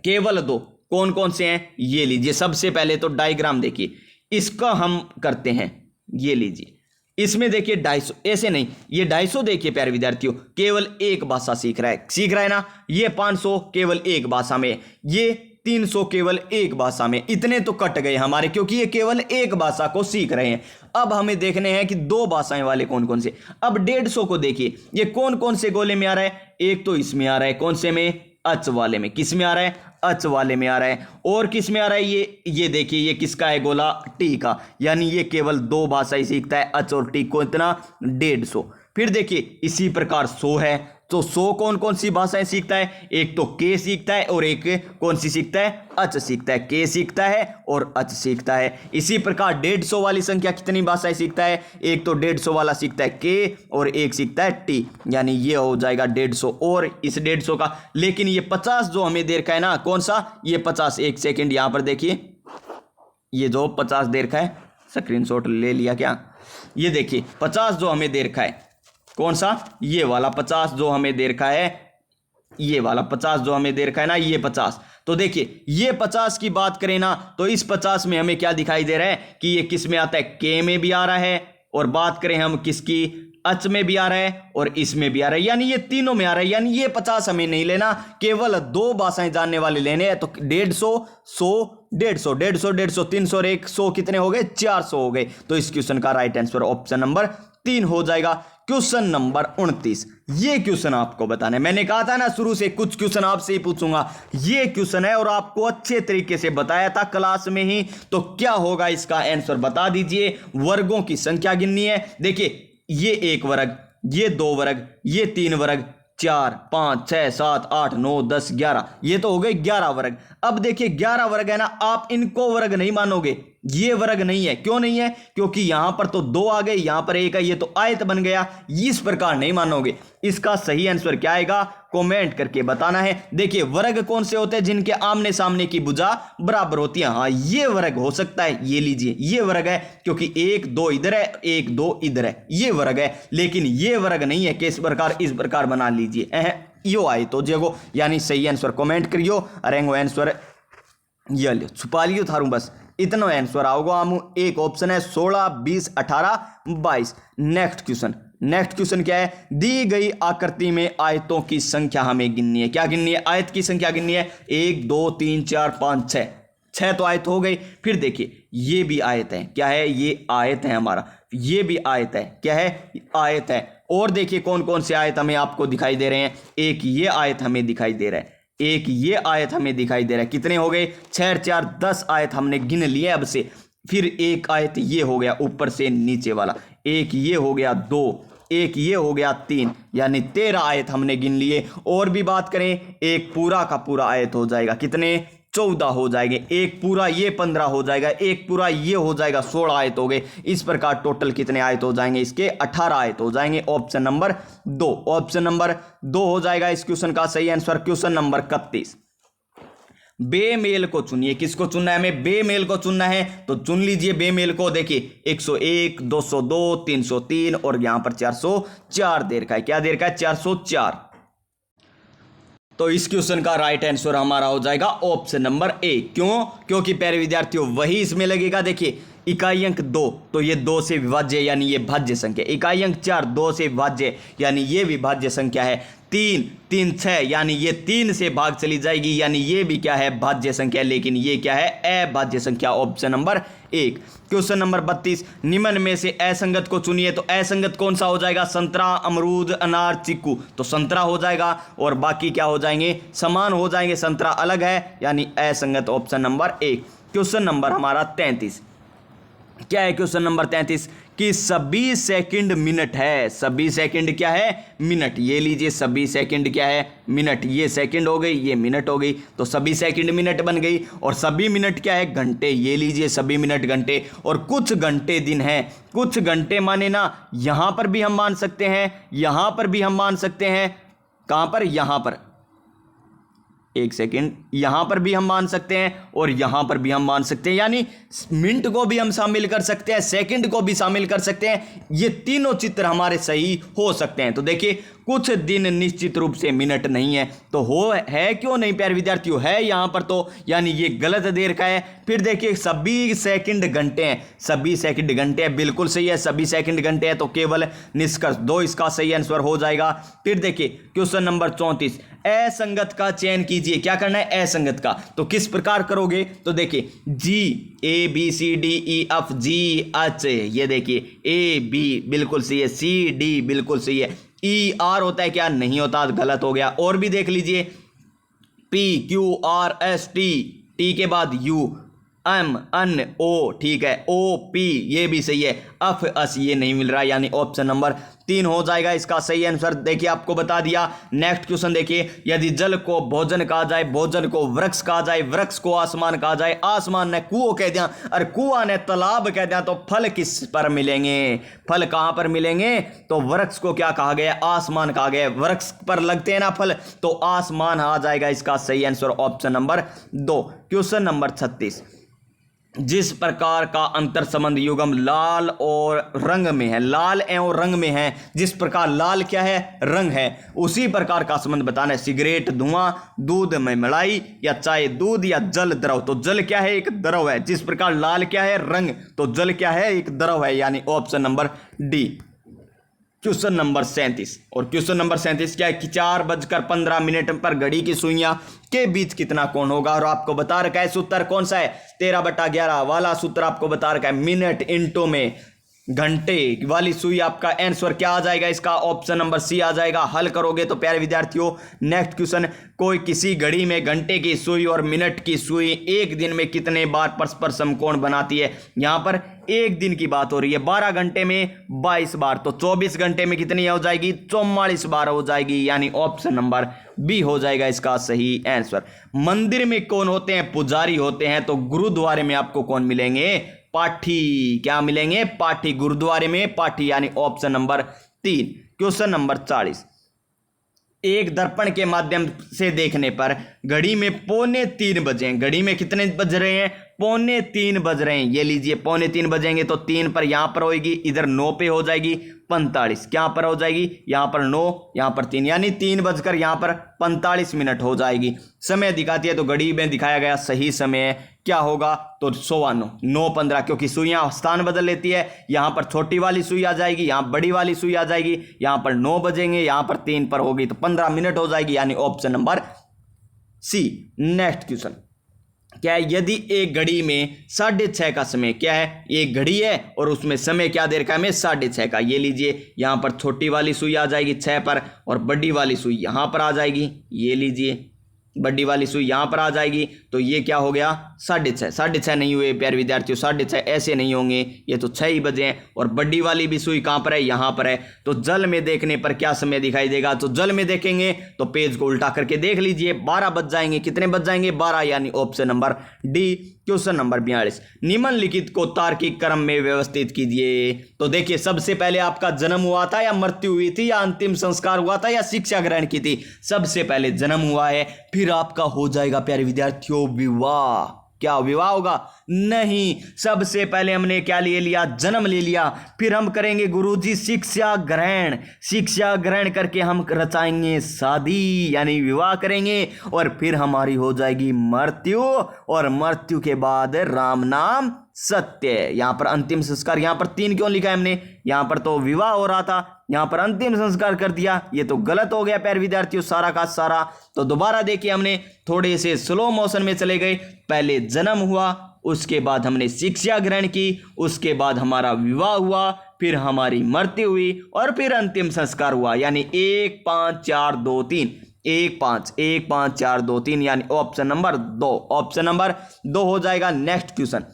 केवल दो। कौन कौन से हैं ये लीजिए। सबसे पहले तो डायग्राम देखिए, इसका हम करते हैं। ये लीजिए, इसमें देखिए 250, ऐसे नहीं, ये 250 देखिए प्यारे विद्यार्थियों केवल एक भाषा सीख रहा है ना। ये 500 केवल एक भाषा में, ये 300 केवल एक भाषा में। इतने तो कट गए हमारे, क्योंकि ये केवल एक भाषा को सीख रहे हैं। अब हमें देखने हैं कि दो भाषाएं वाले कौन कौन से। अब 150 को देखिए, ये कौन कौन से गोले में आ रहा है। एक तो इसमें आ रहा है, कौन से में, अच वाले में। किस में आ रहा है, अच वाले में आ रहा है। और किस में आ रहा है, ये देखिए, ये किसका है गोला, टी का। यानी ये केवल दो भाषा ही सीखता है, अच और टी को। इतना 150। फिर देखिए इसी प्रकार 100 है, तो 100 कौन कौन सी भाषाएं सीखता है। एक तो के सीखता है और एक कौन सी सीखता है, अच सीखता है। के सीखता है और अच सीखता है। इसी प्रकार 150 वाली संख्या कितनी भाषाएं सीखता है। एक तो 150 वाला सीखता है के और एक सीखता है टी, यानी ये हो जाएगा 150 और इस 150 का। लेकिन ये 50 जो हमें दे रखा है ना, कौन सा, ये 50। एक सेकेंड यहां पर देखिए, ये जो 50 दे रखा है, स्क्रीनशॉट ले लिया क्या। ये देखिए 50 जो हमें दे रखा है, कौन सा, ये वाला 50 जो हमें दे रखा है, ये वाला 50 जो हमें दे रखा है ना, ये 50। तो देखिए ये 50 की बात करें ना, तो इस 50 में हमें क्या दिखाई दे रहा है कि ये किस में आता है, के में भी आ रहा है। और बात करें हम किसकी, अच में भी आ रहा है और इसमें भी आ रहा है, यानी ये तीनों में आ रहा है। यानी ये 50 हमें नहीं लेना, केवल दो भाषाएं जानने वाले लेने हैं। तो 150, 100, 150, 150, 150, 300 और 100 कितने हो गए, 400 हो गए। तो इस क्वेश्चन का राइट आंसर ऑप्शन नंबर 3 हो जाएगा। क्वेश्चन नंबर 29, ये क्वेश्चन आपको बताना है। मैंने कहा था ना शुरू से कुछ क्वेश्चन आपसे ही पूछूंगा। ये क्वेश्चन है और आपको अच्छे तरीके से बताया था क्लास में ही। तो क्या होगा इसका आंसर बता दीजिए। वर्गों की संख्या गिननी है। देखिए ये 1 वर्ग, ये 2 वर्ग, ये 3 वर्ग, 4, 5, 6, 7, 8, 9, 10, 11, ये तो हो गए 11 वर्ग। अब देखिए 11 वर्ग है ना, आप इनको वर्ग नहीं मानोगे, ये वर्ग नहीं है। क्यों नहीं है, क्योंकि यहां पर तो 2 आ गए, यहां पर 1 है, ये तो आयत बन गया। इस प्रकार नहीं मानोगे। इसका सही आंसर क्या आएगा, कमेंट करके बताना है। देखिए वर्ग कौन से होते हैं, जिनके आमने सामने की भुजा बराबर होती है। हाँ ये वर्ग हो सकता है, ये लीजिए ये वर्ग है, क्योंकि 1 2 इधर है, 1 2 इधर है, ये वर्ग है। लेकिन ये वर्ग नहीं है कि इस प्रकार बना लीजिए, यो आए तो जगो। यानी सही आंसर कमेंट करियो। अरेंगो आंसर ये लियो, छुपा लियो थारू, बस इतना आंसर आओगे। हम एक ऑप्शन है 16, 20, 18, 22। नेक्स्ट क्वेश्चन क्या है, दी गई आकृति में आयतों की संख्या हमें गिननी है। क्या गिननी है, आयत की संख्या गिननी है। 1 2 3 4 5 6, 6 तो आयत हो गई। फिर देखिए ये भी आयत है, क्या है, ये आयत है हमारा, ये भी आयत है, क्या है, आयत है। और देखिए कौन कौन से आयत हमें आपको दिखाई दे रहे हैं। एक ये आयत हमें दिखाई दे रहा है, एक ये आयत हमें दिखाई दे रहा है। कितने हो गए, 6 4 10 आयत हमने गिन लिए अब से। फिर एक आयत ये हो गया ऊपर से नीचे वाला, एक ये हो गया 2, एक ये हो गया 3, यानी 13 आयत हमने गिन लिए। और भी बात करें, एक पूरा का पूरा आयत हो जाएगा, कितने, 14 हो जाएंगे। एक पूरा ये 15 हो जाएगा, एक पूरा ये हो जाएगा, 16 आयत हो गए। इस प्रकार टोटल कितने आयत हो जाएंगे, इसके 18 आयत हो जाएंगे। ऑप्शन नंबर 2, ऑप्शन नंबर 2 हो जाएगा इस क्वेश्चन का सही आंसर। क्वेश्चन नंबर 31, बेमेल को चुनिए। किसको चुनना है, हमें बेमेल को चुनना है। तो चुन लीजिए बेमेल को। देखिए 101, 202, 303 और यहां पर 404 दे रखा है। क्या दे रखा है, 404। तो इस क्वेश्चन का राइट आंसर हमारा हो जाएगा ऑप्शन नंबर 1। क्यों, क्योंकि प्यारे विद्यार्थियों वही इसमें लगेगा। देखिए इकाई अंक 2, तो ये 2 से विभाज्य यानी ये भाज्य संख्या। इकाई अंक 4, 2 से विभाज्य यानी ये विभाज्य संख्या है। 3 3 6 यानी ये 3 से भाग चली जाएगी, यानी ये भी क्या है, भाज्य संख्या। लेकिन ये क्या है, अभाज्य संख्या। Option number 1। क्वेश्चन नंबर 32, निम्न में से असंगत को चुनिए। तो असंगत कौन सा हो जाएगा, संतरा, अमरूद, अनार, चीकू। तो संतरा हो जाएगा और बाकी क्या हो जाएंगे, समान हो जाएंगे। संतरा अलग है, यानी असंगत। Option number 1। क्वेश्चन नंबर हमारा 33, क्या है क्वेश्चन नंबर 33, कि सभी सेकंड मिनट है। सभी सेकंड क्या है, मिनट। ये लीजिए सभी सेकंड क्या है, मिनट। ये सेकंड हो गई, ये मिनट हो गई, तो सभी सेकंड मिनट बन गई। और सभी मिनट क्या है, घंटे। ये लीजिए सभी मिनट घंटे। और कुछ घंटे दिन है। कुछ घंटे माने ना, यहां पर भी हम मान सकते हैं, यहां पर भी हम मान सकते हैं। कहां पर, यहां पर, एक सेकंड, यहां पर भी हम मान सकते हैं और यहां पर भी हम मान सकते हैं। यानी मिनट को भी हम शामिल कर सकते हैं, सेकंड को भी शामिल कर सकते हैं। ये तीनों चित्र हमारे सही हो सकते हैं। तो देखिए कुछ दिन निश्चित रूप से मिनट नहीं है। तो हो है क्यों नहीं प्यारे विद्यार्थियों, है यहाँ पर तो, यानी ये गलत दे रखा है। फिर देखिए सभी सेकंड घंटे हैं, सभी सेकंड घंटे हैं, बिल्कुल सही है, सभी सेकंड घंटे हैं, तो केवल निष्कर्ष 2 इसका सही आंसर हो जाएगा। फिर देखिए क्वेश्चन नंबर 34, असंगत का चयन कीजिए। क्या करना है, असंगत का। तो किस प्रकार करोगे, तो देखिए जी A B C D E F G H, ये देखिए ए बी बिल्कुल सही है, सी डी बिल्कुल सही है, ई आर होता है क्या, नहीं होता, गलत हो गया। और भी देख लीजिए P Q R S T, T के बाद यू, एम एन ओ, ठीक है, ओ पी ये भी सही है, एफ एस ये नहीं मिल रहा, यानी ऑप्शन नंबर 3 हो जाएगा इसका सही आंसर। देखिए आपको बता दिया। नेक्स्ट क्वेश्चन देखिए, यदि जल को भोजन कहा जाए, भोजन को वृक्ष कहा जाए, वृक्ष को आसमान कहा जाए, आसमान ने कुओं कह दिया और कुआं ने तालाब कह दिया, तो फल किस पर मिलेंगे, फल कहां पर मिलेंगे, तो वृक्ष को क्या कहा गया, आसमान कहा गया, वृक्ष पर लगते हैं ना फल, तो आसमान आ जाएगा इसका सही answer option number 2। Question number 36, जिस प्रकार का अंतर संबंध युग्म लाल और रंग में है, लाल और रंग में है, जिस प्रकार लाल क्या है, रंग है, उसी प्रकार का संबंध बताना है। सिगरेट धुआं, दूध में मलाई, या चाय दूध, या जल द्रव। तो जल क्या है, एक द्रव है, जिस प्रकार लाल क्या है, रंग, तो जल क्या है, एक द्रव है, यानी option number D. Question number 37, और क्वेश्चन नंबर 37 क्या है कि 4:15 पर घड़ी की सुइयां के बीच कितना कोण होगा, और आपको बता रखा है सूत्र कौन सा है, 13/11 वाला सूत्र आपको बता रखा है। मिनट इंटू में घंटे वाली सुई, आपका आंसर क्या आ जाएगा, इसका ऑप्शन नंबर सी आ जाएगा। हल करोगे तो प्यारे विद्यार्थियों, नेक्स्ट क्वेश्चन, कोई किसी घड़ी में घंटे की सुई और मिनट की सुई एक दिन में कितने बार परस्पर समकोण बनाती है। यहां पर एक दिन की बात हो रही है, 12 घंटे में 22 बार, तो 24 घंटे में कितनी हो जाएगी, 44 बार हो जाएगी, यानी ऑप्शन नंबर बी हो जाएगा इसका सही आंसर। मंदिर में कौन होते हैं, पुजारी होते हैं, तो गुरुद्वारे में आपको कौन मिलेंगे, पाठी। क्या मिलेंगे, पाठी, गुरुद्वारे में पाठी, यानी ऑप्शन नंबर 3। क्वेश्चन नंबर 40, एक दर्पण के माध्यम से देखने पर घड़ी में 2:45 बजे, घड़ी में कितने बज रहे हैं, 2:45 बज रहे हैं, ये लीजिए 2:45 बजेंगे, तो 3 पर यहां पर होगी, इधर 9 पे हो जाएगी 45, क्या पर हो जाएगी, यहां पर 9, यहां पर 3, यानी 3 बजकर यहां पर 45 मिनट हो जाएगी। समय दिखाती है, तो घड़ी में दिखाया गया सही समय क्या होगा, तो 9:15, 9:15, क्योंकि सुइयां स्थान बदल लेती है, यहां पर छोटी वाली सुई आ जाएगी, यहां बड़ी वाली सुई आ जाएगी, यहां पर 9 बजेंगे, यहां पर 3 पर होगी, तो 15 मिनट हो जाएगी, यानी option number C. Next question क्या है, यदि एक घड़ी में 6:30 का समय, क्या है, एक घड़ी है और उसमें समय क्या दे रखा है, हमें 6:30 का, ये लीजिए यहां पर छोटी वाली सुई आ जाएगी 6 पर, और बड़ी वाली सुई यहां पर आ जाएगी, ये लीजिए बड़ी वाली सुई यहां पर आ जाएगी, तो ये क्या हो गया, 6:30, 6:30 नहीं हुए प्यारे विद्यार्थियों, 6:30 ऐसे नहीं होंगे, ये तो 6 ही बजे हैं, और बड़ी वाली भी सुई कहां पर है, यहां पर है, तो जल में देखने पर क्या समय दिखाई देगा, तो जल में देखेंगे तो पेज को उल्टा करके देख लीजिए, 12 बज जाएंगे, कितने बज जाएंगे, 12, यानी option number D. Question number 42, निम्नलिखित को तार्किक क्रम में व्यवस्थित कीजिए। तो देखिए सबसे पहले आपका जन्म हुआ था या मृत्यु हुई थी, या अंतिम संस्कार हुआ था, या शिक्षा ग्रहण की थी, सबसे पहले जन्म हुआ है, फिर आपका हो जाएगा प्यारे विद्यार्थियों विवाह। क्या विवाह होगा, नहीं, सबसे पहले हमने क्या ले लिया, जन्म ले लिया, फिर हम करेंगे गुरुजी शिक्षा ग्रहण, शिक्षा ग्रहण करके हम रचाएंगे शादी, यानी विवाह करेंगे, और फिर हमारी हो जाएगी मृत्यु, और मृत्यु के बाद राम नाम सत्य। यहां पर अंतिम संस्कार, यहां पर 3 क्यों लिखा है हमने, यहां पर तो विवाह हो रहा था, यहां पर अंतिम संस्कार कर दिया, ये तो गलत हो गया प्यारे विद्यार्थियों सारा का सारा। तो दोबारा देखिए, हमने थोड़े से स्लो मोशन में चले गए, पहले जन्म हुआ, उसके बाद हमने शिक्षा ग्रहण की, उसके बाद हमारा विवाह हुआ, फिर हमारी मृत्यु हुई, और फिर अंतिम संस्कार हुआ, यानी 1 5 4 2 3, 1 5 4 2 3, यानी ऑप्शन नंबर 2, ऑप्शन नंबर 2 हो जाएगा। नेक्स्ट क्वेश्चन,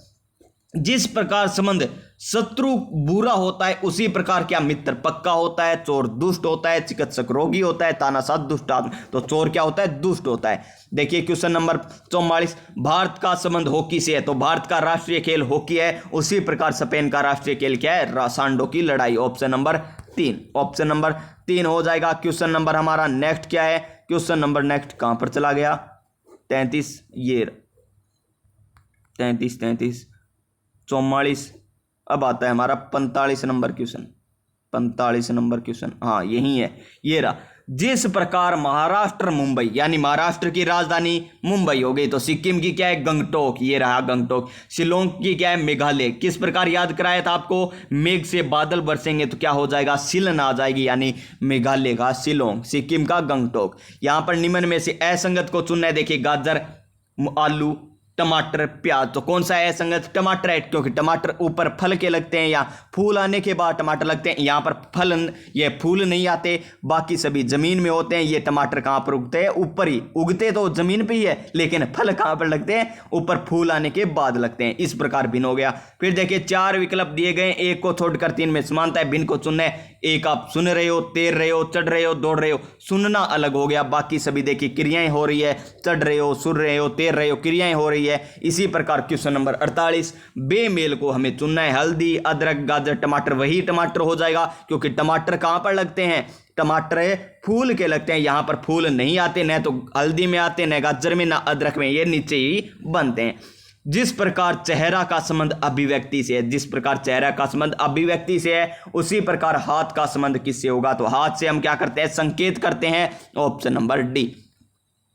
जिस प्रकार संबंध शत्रु बुरा होता है, उसी प्रकार क्या मित्र पक्का होता है, चोर दुष्ट होता है, चिकित्सक रोगी होता है, तानाशाह दुष्ट आदमी, तो चोर क्या होता है, दुष्ट होता है। देखिए क्वेश्चन नंबर 44, भारत का संबंध हॉकी से है, तो भारत का राष्ट्रीय खेल हॉकी है, उसी प्रकार स्पेन का राष्ट्रीय खेल क्या है, सांडो की लड़ाई, ऑप्शन नंबर 3, ऑप्शन नंबर 3 हो जाएगा। क्वेश्चन नंबर हमारा नेक्स्ट क्या है, क्वेश्चन नंबर नेक्स्ट कहां पर चला गया, 33, ये 33 44, अब आता है हमारा 45 नंबर क्वेश्चन, 45 नंबर क्वेश्चन, हाँ यही है, ये रहा। जिस प्रकार महाराष्ट्र मुंबई, यानी महाराष्ट्र की राजधानी मुंबई हो गई, तो सिक्किम की क्या है, गंगटोक, ये रहा गंगटोक। शिलोंग की क्या है, मेघालय। किस प्रकार याद कराया था आपको, मेघ से बादल बरसेंगे तो क्या हो जाएगा, शिलन आ जाएगी, यानी मेघालय का शिलोंग, सिक्किम का गंगटोक। यहां पर निम्न में से असंगत को चुनना है। देखिए गाजर, आलू, टमाटर, प्याज, तो कौन सा है असंगत, टमाटर है, क्योंकि टमाटर ऊपर फल के लगते हैं या फूल आने के बाद टमाटर लगते हैं। यहाँ पर फल, ये फूल नहीं आते, बाकी सभी जमीन में होते हैं। ये टमाटर कहाँ पर उगते हैं, ऊपर ही उगते तो जमीन पे ही है, लेकिन फल कहाँ पर लगते हैं, ऊपर फूल आने के बाद लगते हैं। इस प्रकार भिन्न हो गया। फिर देखिए 4 विकल्प दिए गए, एक को छोड़कर 3 में समानता है, भिन्न को चुनना है। एक आप सुन रहे हो, तैर रहे हो, चढ़ रहे हो, दौड़ रहे हो, सुनना अलग हो गया, बाकी सभी देखिए क्रियाएं हो रही है, चढ़ रहे हो, सुन रहे हो, तैर रहे हो, क्रियाएं हो रही है। इसी प्रकार क्वेश्चन नंबर 48, बेमेल को हमें चुनना है। हल्दी, अदरक, गाजर, टमाटर, वही टमाटर हो जाएगा, क्योंकि टमाटर कहां पर लगते हैं, टमाटर फूल के लगते हैं, यहां पर फूल नहीं आते, न तो हल्दी में आते, न गाजर में, न अदरक में, ये नीचे ही बनते हैं। जिस प्रकार चेहरा का संबंध अभिव्यक्ति से है, जिस प्रकार चेहरा का संबंध अभिव्यक्ति से है, उसी प्रकार हाथ का संबंध किससे होगा, तो हाथ से हम क्या करते हैं, संकेत करते हैं। Option number D.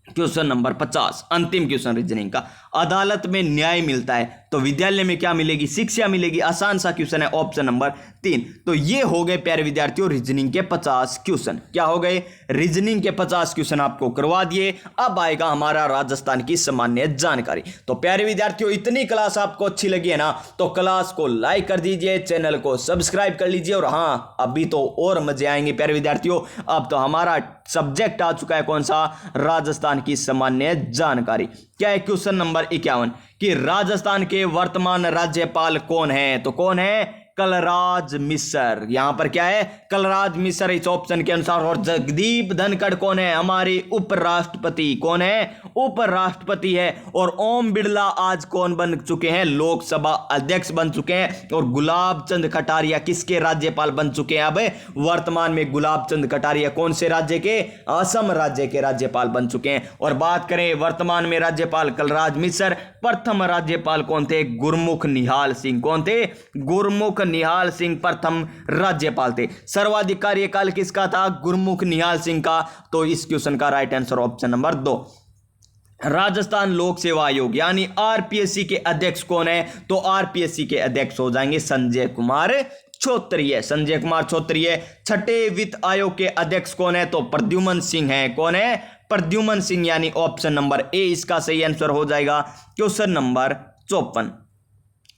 Question number 50, अंतिम क्वेश्चन रीजनिंग का। अदालत में न्याय मिलता है तो विद्यालय में क्या मिलेगी, शिक्षा मिलेगी। आसान सा क्वेश्चन है, ऑप्शन नंबर 3। तो ये हो गए प्यारे विद्यार्थियों रीजनिंग के 50 क्वेश्चन। क्या हो गए, रीजनिंग के 50 क्वेश्चन आपको करवा दिए। अब आएगा हमारा राजस्थान की सामान्य जानकारी। तो प्यारे विद्यार्थियों, इतनी क्लास आपको अच्छी लगी है ना, तो क्लास को लाइक कर दीजिए, चैनल को सब्सक्राइब कर लीजिए। और हाँ, अभी तो और मजे आएंगे प्यारे विद्यार्थियों। अब तो हमारा सब्जेक्ट आ चुका है, कौन सा, राजस्थान की सामान्य जानकारी। क्या है क्वेश्चन नंबर 51 कि राजस्थान के वर्तमान राज्यपाल कौन है, तो कौन है, कलराज मिश्र। यहां पर क्या है, कलराज मिश्र इस ऑप्शन के अनुसार। और जगदीप धनखड़ कौन है, हमारे उपराष्ट्रपति। कौन है, उपराष्ट्रपति है। और ओम बिरला आज कौन बन चुके हैं, लोकसभा अध्यक्ष बन चुके हैं। और गुलाब चंद कटारिया किसके राज्यपाल बन चुके हैं, अब वर्तमान में गुलाब चंद कटारिया कौन से राज्य के, असम राज्य के राज्यपाल बन चुके हैं। और बात करें वर्तमान में राज्यपाल कलराज मिश्र, प्रथम राज्यपाल कौन थे, गुरमुख निहाल सिंह। कौन थे, गुरमुख निहाल सिंह प्रथम राज्यपाल थे। सर्वाधिक कार्यकाल किसका था, गुरमुख निहाल सिंह का। तो इस क्वेश्चन का right answer option number 2। Rajasthan लोक सेवा आयोग यानी आरपीएससी के अध्यक्ष कौन है, तो आरपीएससी के अध्यक्ष हो जाएंगे संजय कुमार क्षोत्रिय। संजय कुमार क्षोत्रिय। छठे वित्त आयोग के अध्यक्ष कौन है, तो प्रद्युमन सिंह है। कौन है, प्रद्युमन सिंह, यानी ऑप्शन नंबर ए इसका सही आंसर हो जाएगा। क्वेश्चन नंबर 54,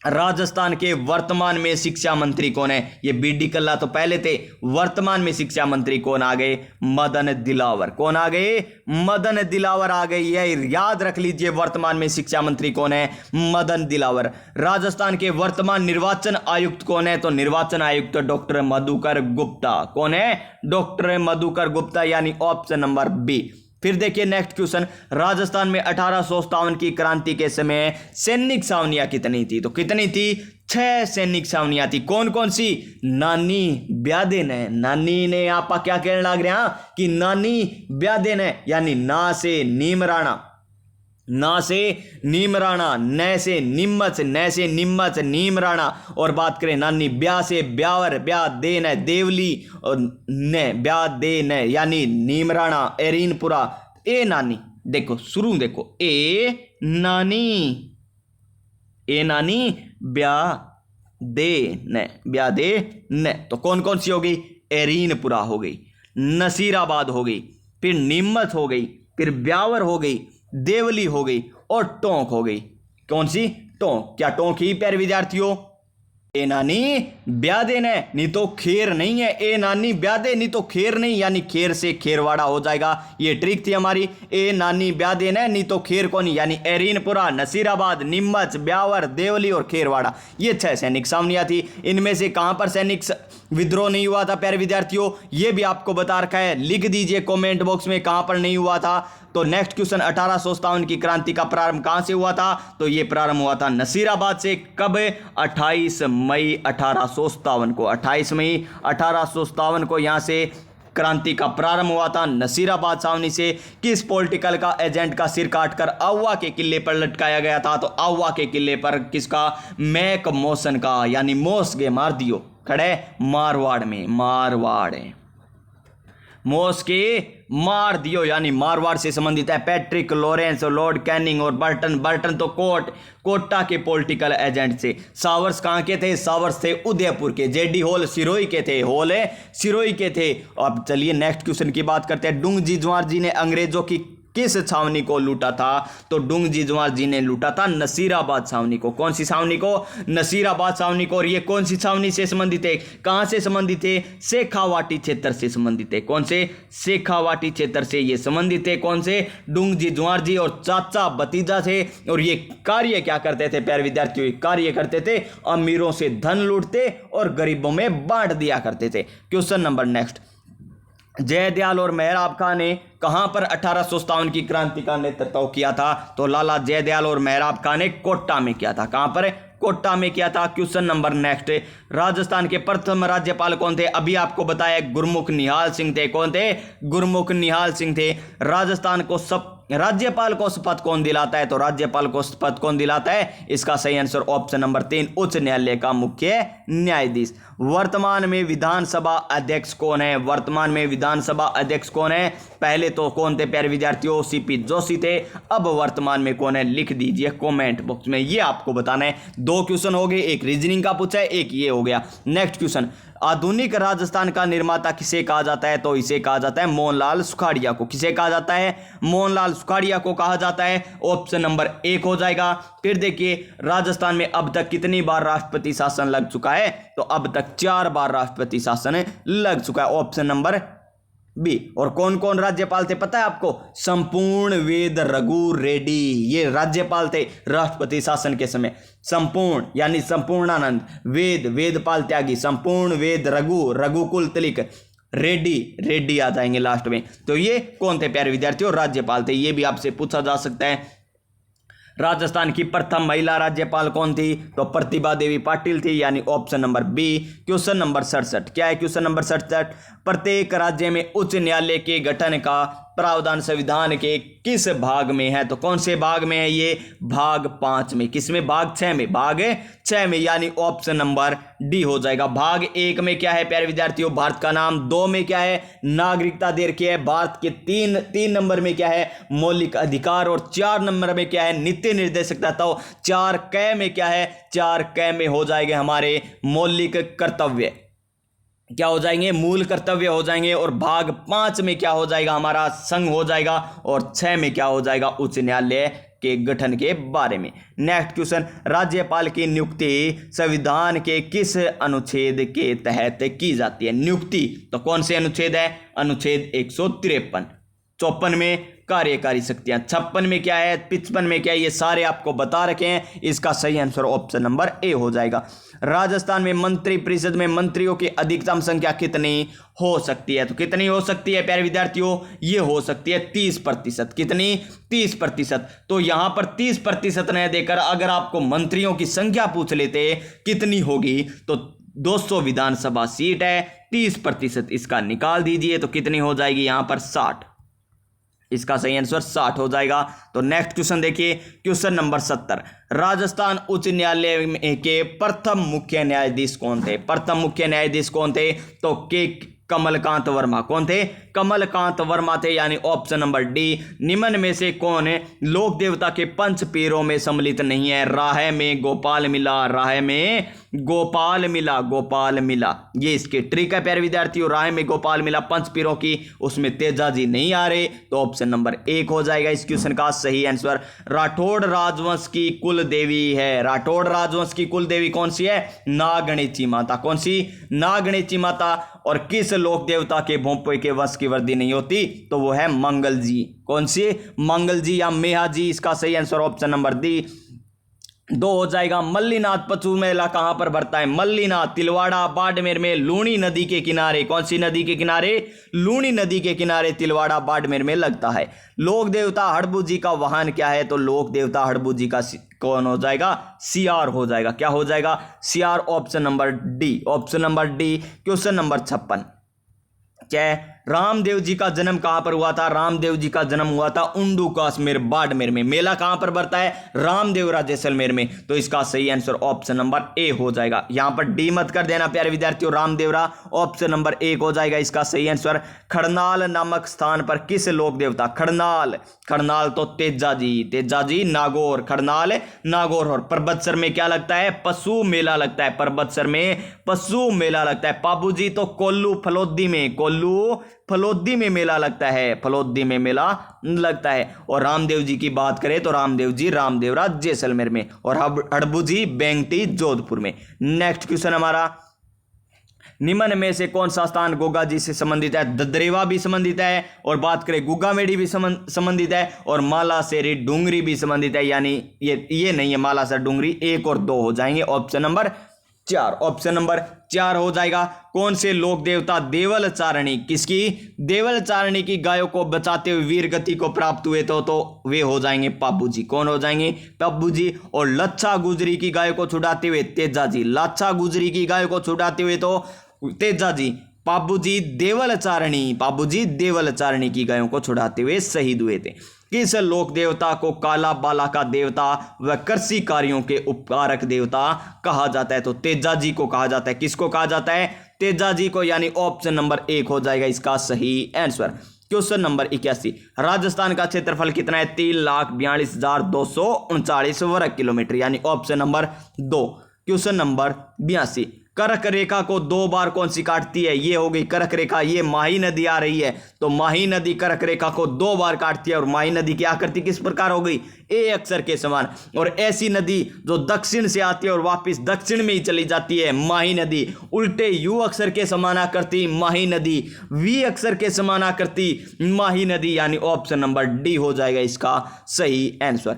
राजस्थान के वर्तमान में शिक्षा मंत्री कौन है, ये बीडी कल्ला तो पहले थे, वर्तमान में शिक्षा मंत्री कौन आ गए, मदन दिलावर। कौन आ गए, मदन दिलावर आ गए। ये याद रख लीजिए, वर्तमान में शिक्षा मंत्री कौन है, मदन दिलावर। राजस्थान के वर्तमान निर्वाचन आयुक्त कौन है, तो निर्वाचन आयुक्त डॉक्टर मधुकर गुप्ता। कौन है, डॉक्टर मधुकर गुप्ता, यानी ऑप्शन नंबर बी। फिर देखिए नेक्स्ट क्वेश्चन, राजस्थान में 1857 की क्रांति के समय सैनिक छावनियां कितनी थी, तो कितनी थी, 6 सैनिक छावनियां थी। कौन कौन सी, नानी ब्यादेन है। नानी ने आपा क्या कहने लग रहे हैं कि नानी ब्यादेन है, यानी ना से नीमराणा, ना से नीमराणा, न से निम्मच, न से निम्मच, नीमराणा। और बात करें नानी ब्या से ब्यावर, ब्या देन है देवली, और न ब्या देन है यानी नीमराणा, एरीनपुरा। ए नानी, देखो शुरू देखो, ए नानी, ए नानी ब्या दे न, ब्या दे न। तो कौन कौन सी हो गई, एरीनपुरा हो गई, नसीराबाद हो गई, फिर नीमच हो गई, फिर ब्यावर हो गई, देवली हो गई, और टोंक हो गई। कौन सी, टोंक। क्या टोंक ही प्यारे विद्यार्थियों, ए नानी ब्यादे ने, नहीं तो खेर नहीं है, ए नानी ब्यादे नहीं तो खेर नहीं, यानी खेर से खेरवाड़ा हो जाएगा। ये ट्रिक थी हमारी, ए नानी ब्यादे ने, नहीं तो खेर कौन, यानी एरीनपुरा, नसीराबाद, नीमच, ब्यावर, देवली और खेरवाड़ा। ये 6 सैनिक छावनियां थी। इनमें से कहां पर सैनिक विद्रोह नहीं हुआ था प्यारे विद्यार्थियों, ये भी आपको बता रखा है, लिख दीजिए कमेंट बॉक्स में कहां पर नहीं हुआ था। तो नेक्स्ट क्वेश्चन, 1857 की क्रांति का प्रारंभ कहां से हुआ था, तो ये प्रारंभ हुआ था नसीराबाद से। कब, 28 मई 1857 को। 28 मई 1857 को यहां से क्रांति का प्रारंभ हुआ था, नसीराबाद छावनी से। किस पॉलिटिकल का एजेंट का सिर काटकर आउवा के किले पर लटकाया गया था, तो आउवा के किले पर किसका, मैक मौसन का, यानी मोस गे मार दियो। खड़े मारवाड़ में, मारवाड़ मोस के मार दियो यानी मारवाड़ से संबंधित है। पैट्रिक लॉरेंस और लॉर्ड कैनिंग और बर्टन, बर्टन तो कोटा के पॉलिटिकल एजेंट थे। सावर्स कहाँ के थे? सावर्स थे उदयपुर के। जेडी होल सिरोही के थे, होल सिरोही के थे। अब चलिए नेक्स्ट क्वेश्चन की बात करते हैं। डुंग जिजवार जी ने अंग्रेजों की किस छावनी को लूटा था? तो डुंग जिजवार जी ने लूटा था नसीराबाद छावनी को। कौन सी छावनी को? नसीराबाद छावनी को। और ये कौन सी छावनी से संबंधित है? कहां से संबंधित है? शेखावाटी क्षेत्र से संबंधित है। कौन से? शेखावाटी क्षेत्र से ये संबंधित है। कौन से? डुंग जिजवार जी और चाचा भतीजा थे। और ये कार्य क्या करते थे प्यारे विद्यार्थियों? कार्य करते थे अमीरों से धन लूटते और गरीबों में बांट दिया करते थे। क्वेश्चन नंबर नेक्स्ट, जयदयाल और मेहराब खां ने कहां पर 1857 की क्रांति का नेतृत्व किया था? तो लाला जयदयाल और मेहराब खां ने कोटा में किया था। कहां पर? कोटा में किया था। क्वेश्चन नंबर नेक्स्ट, राजस्थान के प्रथम राज्यपाल कौन थे? अभी आपको बताया गुरमुख निहाल सिंह थे। कौन थे? गुरमुख निहाल सिंह थे। राजस्थान को राज्यपाल को शपथ कौन दिलाता है? तो राज्यपाल को शपथ कौन दिलाता है? इसका सही आंसर ऑप्शन नंबर 3 उच्च न्यायालय का मुख्य न्यायाधीश। वर्तमान में विधानसभा अध्यक्ष कौन है? वर्तमान में विधानसभा अध्यक्ष कौन है? पहले तो कौन थे प्यारे विद्यार्थियों? सीपी जोशी थे। अब वर्तमान में कौन है? लिख दीजिए कमेंट बॉक्स में, ये आपको बताना है। 2 क्वेश्चन हो गए, एक रीजनिंग का पूछा है, एक ये हो गया। नेक्स्ट क्वेश्चन, आधुनिक राजस्थान का निर्माता किसे कहा जाता है? तो इसे कहा जाता है मोहनलाल सुखाड़िया को। किसे कहा जाता है? मोहनलाल सुखाड़िया को कहा जाता है। ऑप्शन नंबर 1 हो जाएगा। फिर देखिए राजस्थान में अब तक कितनी बार राष्ट्रपति शासन लग चुका है? तो अब तक 4 बार राष्ट्रपति शासन लग चुका है। Option number B. और कौन कौन राज्यपाल थे पता है आपको? संपूर्ण वेद रघु रेड्डी, ये राज्यपाल थे राष्ट्रपति शासन के समय। संपूर्ण यानी संपूर्णानंद, वेद वेदपाल त्यागी, संपूर्ण वेद रघुकुल तिलक, रेड्डी आ जाएंगे लास्ट में। तो ये कौन थे प्यारे विद्यार्थियों? राज्यपाल थे। ये भी आपसे पूछा जा सकता है। राजस्थान की प्रथम महिला राज्यपाल कौन थी? तो प्रतिभा देवी पाटिल थी, यानी option number B. Question number 67, क्या है क्वेश्चन नंबर 67? प्रत्येक राज्य में उच्च न्यायालय के गठन का प्रावधान संविधान के किस भाग में है? तो कौन से भाग में है ये? भाग 5 में। किसमें? भाग 6 में। भाग 6 में, यानी ऑप्शन नंबर डी हो जाएगा। भाग 1 में क्या है प्यारे विद्यार्थियों? भारत का नाम। 2 में क्या है? नागरिकता दे रखी है। भारत के 3 नंबर में क्या है? मौलिक अधिकार। और 4 नंबर में क्या है? नीति निर्देशकता। तो 4 क में क्या है? 4 क में हो जाएंगे हमारे मौलिक कर्तव्य। क्या हो जाएंगे? मूल कर्तव्य हो जाएंगे। और भाग 5 में क्या हो जाएगा? हमारा संघ हो जाएगा। और 6 में क्या हो जाएगा? उच्च न्यायालय के गठन के बारे में। नेक्स्ट क्वेश्चन, राज्यपाल की नियुक्ति संविधान के किस अनुच्छेद के तहत की जाती है? नियुक्ति तो कौन से अनुच्छेद है? अनुच्छेद 153। 54 में कार्यकारी शक्तियां, 56 में क्या है? 55 में क्या है? ये सारे आपको बता रखे हैं। इसका सही आंसर ऑप्शन नंबर ए हो जाएगा। राजस्थान में मंत्री परिषद में मंत्रियों की अधिकतम संख्या कितनी हो सकती है? तो कितनी हो सकती है प्यारे विद्यार्थियों? ये हो सकती है 30%। कितनी? 30%। तो यहां पर 30% न देकर अगर आपको मंत्रियों की संख्या पूछ लेते कितनी होगी, तो 200 विधानसभा सीट है, 30% इसका निकाल दीजिए तो कितनी हो जाएगी? यहां पर 60। इसका सही आंसर 60 हो जाएगा। तो नेक्स्ट क्वेश्चन देखिए, क्वेश्चन नंबर 70, राजस्थान उच्च न्यायालय के प्रथम मुख्य न्यायाधीश कौन थे? प्रथम मुख्य न्यायाधीश कौन थे? तो के कमलकांत वर्मा। कौन थे? कमलकांत वर्मा थे, यानी ऑप्शन नंबर डी। निम्न में से कौन है लोक देवता के पंच पीरों में सम्मिलित नहीं है? राह में गोपाल मिला, राह में गोपाल मिला, गोपाल मिला, ये इसके ट्रिक है प्यारे विद्यार्थियों। राह में गोपाल मिला पंच पीरों की, उसमें तेजाजी नहीं आ रहे, तो ऑप्शन नंबर 1 हो जाएगा इस क्वेश्चन का सही आंसर। राठौड़ राजवंश की कुल देवी है, राठौड़ राजवंश की कुल देवी कौन सी है? नागणेची माता। कौन सी? नागणेची माता। और किस लोक देवता के भोंपे के वंश की वृद्धि नहीं होती? तो वो है मंगल जी। कौन सी? मंगल जी या मेहा जी। इसका सही आंसर ऑप्शन नंबर डी 2 हो जाएगा। मल्लीनाथ पशु मेला कहां पर भरता है? मल्लीनाथ तिलवाड़ा बाड़मेर में लूणी नदी के किनारे। कौन सी नदी के किनारे? लूणी नदी के किनारे तिलवाड़ा बाड़मेर में लगता है। लोक देवता हड़बू जी का वाहन क्या है? तो लोक देवता हड़बू जी का कौन हो जाएगा? सियार हो जाएगा। क्या हो जाएगा? सियार। Option number D, option number D. Question number 56 क्या है? रामदेव जी का जन्म कहां पर हुआ था? रामदेव जी का जन्म हुआ था उंडू काश्मीर बाड़मेर में। मेला कहां पर बढ़ता है? रामदेवरा जैसलमेर में। तो इसका सही आंसर ऑप्शन नंबर ए हो जाएगा। यहां पर डी मत कर देना प्यारे विद्यार्थियों, रामदेवरा ऑप्शन नंबर ए हो जाएगा इसका सही आंसर। खड़नाल नामक स्थान पर किस लोक देवता? खड़नाल, खड़नाल तो तेजाजी नागौर, खड़नाल नागौर। और परबतसर में क्या लगता है? पशु मेला लगता है। परबतसर में पशु मेला लगता है। पाबूजी तो कोल्लू फलोदी में, कोल्लू फलोदी में मेला लगता है, फलोदी में मेला लगता है। और रामदेव जी की बात करें तो रामदेव जी रामदेवरा जैसलमेर में, और हड़बू जी बेंगटी जोधपुर में। नेक्स्ट क्वेश्चन हमारा, निम्न में से कौन सा स्थान गोगा जी से संबंधित है? ददरेवा भी संबंधित है, और बात करें गुगामेड़ी भी संबंधित है, और मालासेरी डूंगरी भी संबंधित है। यानी ये नहीं है मालासर डूंगरी, 1 और 2 हो जाएंगे। ऑप्शन नंबर 4, ऑप्शन नंबर 4 हो जाएगा। कौन से लोक देवता देवल चारणी, किसकी? देवल चारणी की गायों को बचाते हुए वीर गति को प्राप्त हुए तो वे हो जाएंगे पाबू जी। कौन हो जाएंगे? पाबू जी। और लच्छा गुजरी की गायों को छुड़ाते हुए तेजाजी, लाच्छा गुजरी की गायों को छुड़ाते हुए तो तेजाजी। पाबूजी देवलचारणी, पाबूजी देवलचारणी की गायों को छुड़ाते हुए शहीद हुए थे। किस लोक देवता को काला बाला का देवता व कृषि कार्यों के उपकारक देवता कहा जाता है? तो तेजाजी को कहा जाता है। किसको कहा जाता है? तेजाजी को। यानी ऑप्शन नंबर 1 हो जाएगा इसका सही आंसर। क्वेश्चन नंबर 81, राजस्थान का क्षेत्रफल कितना है? 3,42,239 वर्ग किलोमीटर, यानी ऑप्शन नंबर 2। क्वेश्चन नंबर 82, कर्क रेखा को 2 बार कौन सी काटती है? ये हो गई कर्क रेखा, ये माही नदी आ रही है, तो माही नदी कर्क रेखा को 2 बार काटती है। और माही नदी क्या करती, किस प्रकार हो गई? ए अक्षर के समान। और ऐसी नदी जो दक्षिण से आती है और वापस दक्षिण में ही चली जाती है, माही नदी उल्टे यू अक्षर के समाना करती माही नदी, वी अक्षर के समाना करती माही नदी, यानी ऑप्शन नंबर डी हो जाएगा इसका सही आंसर।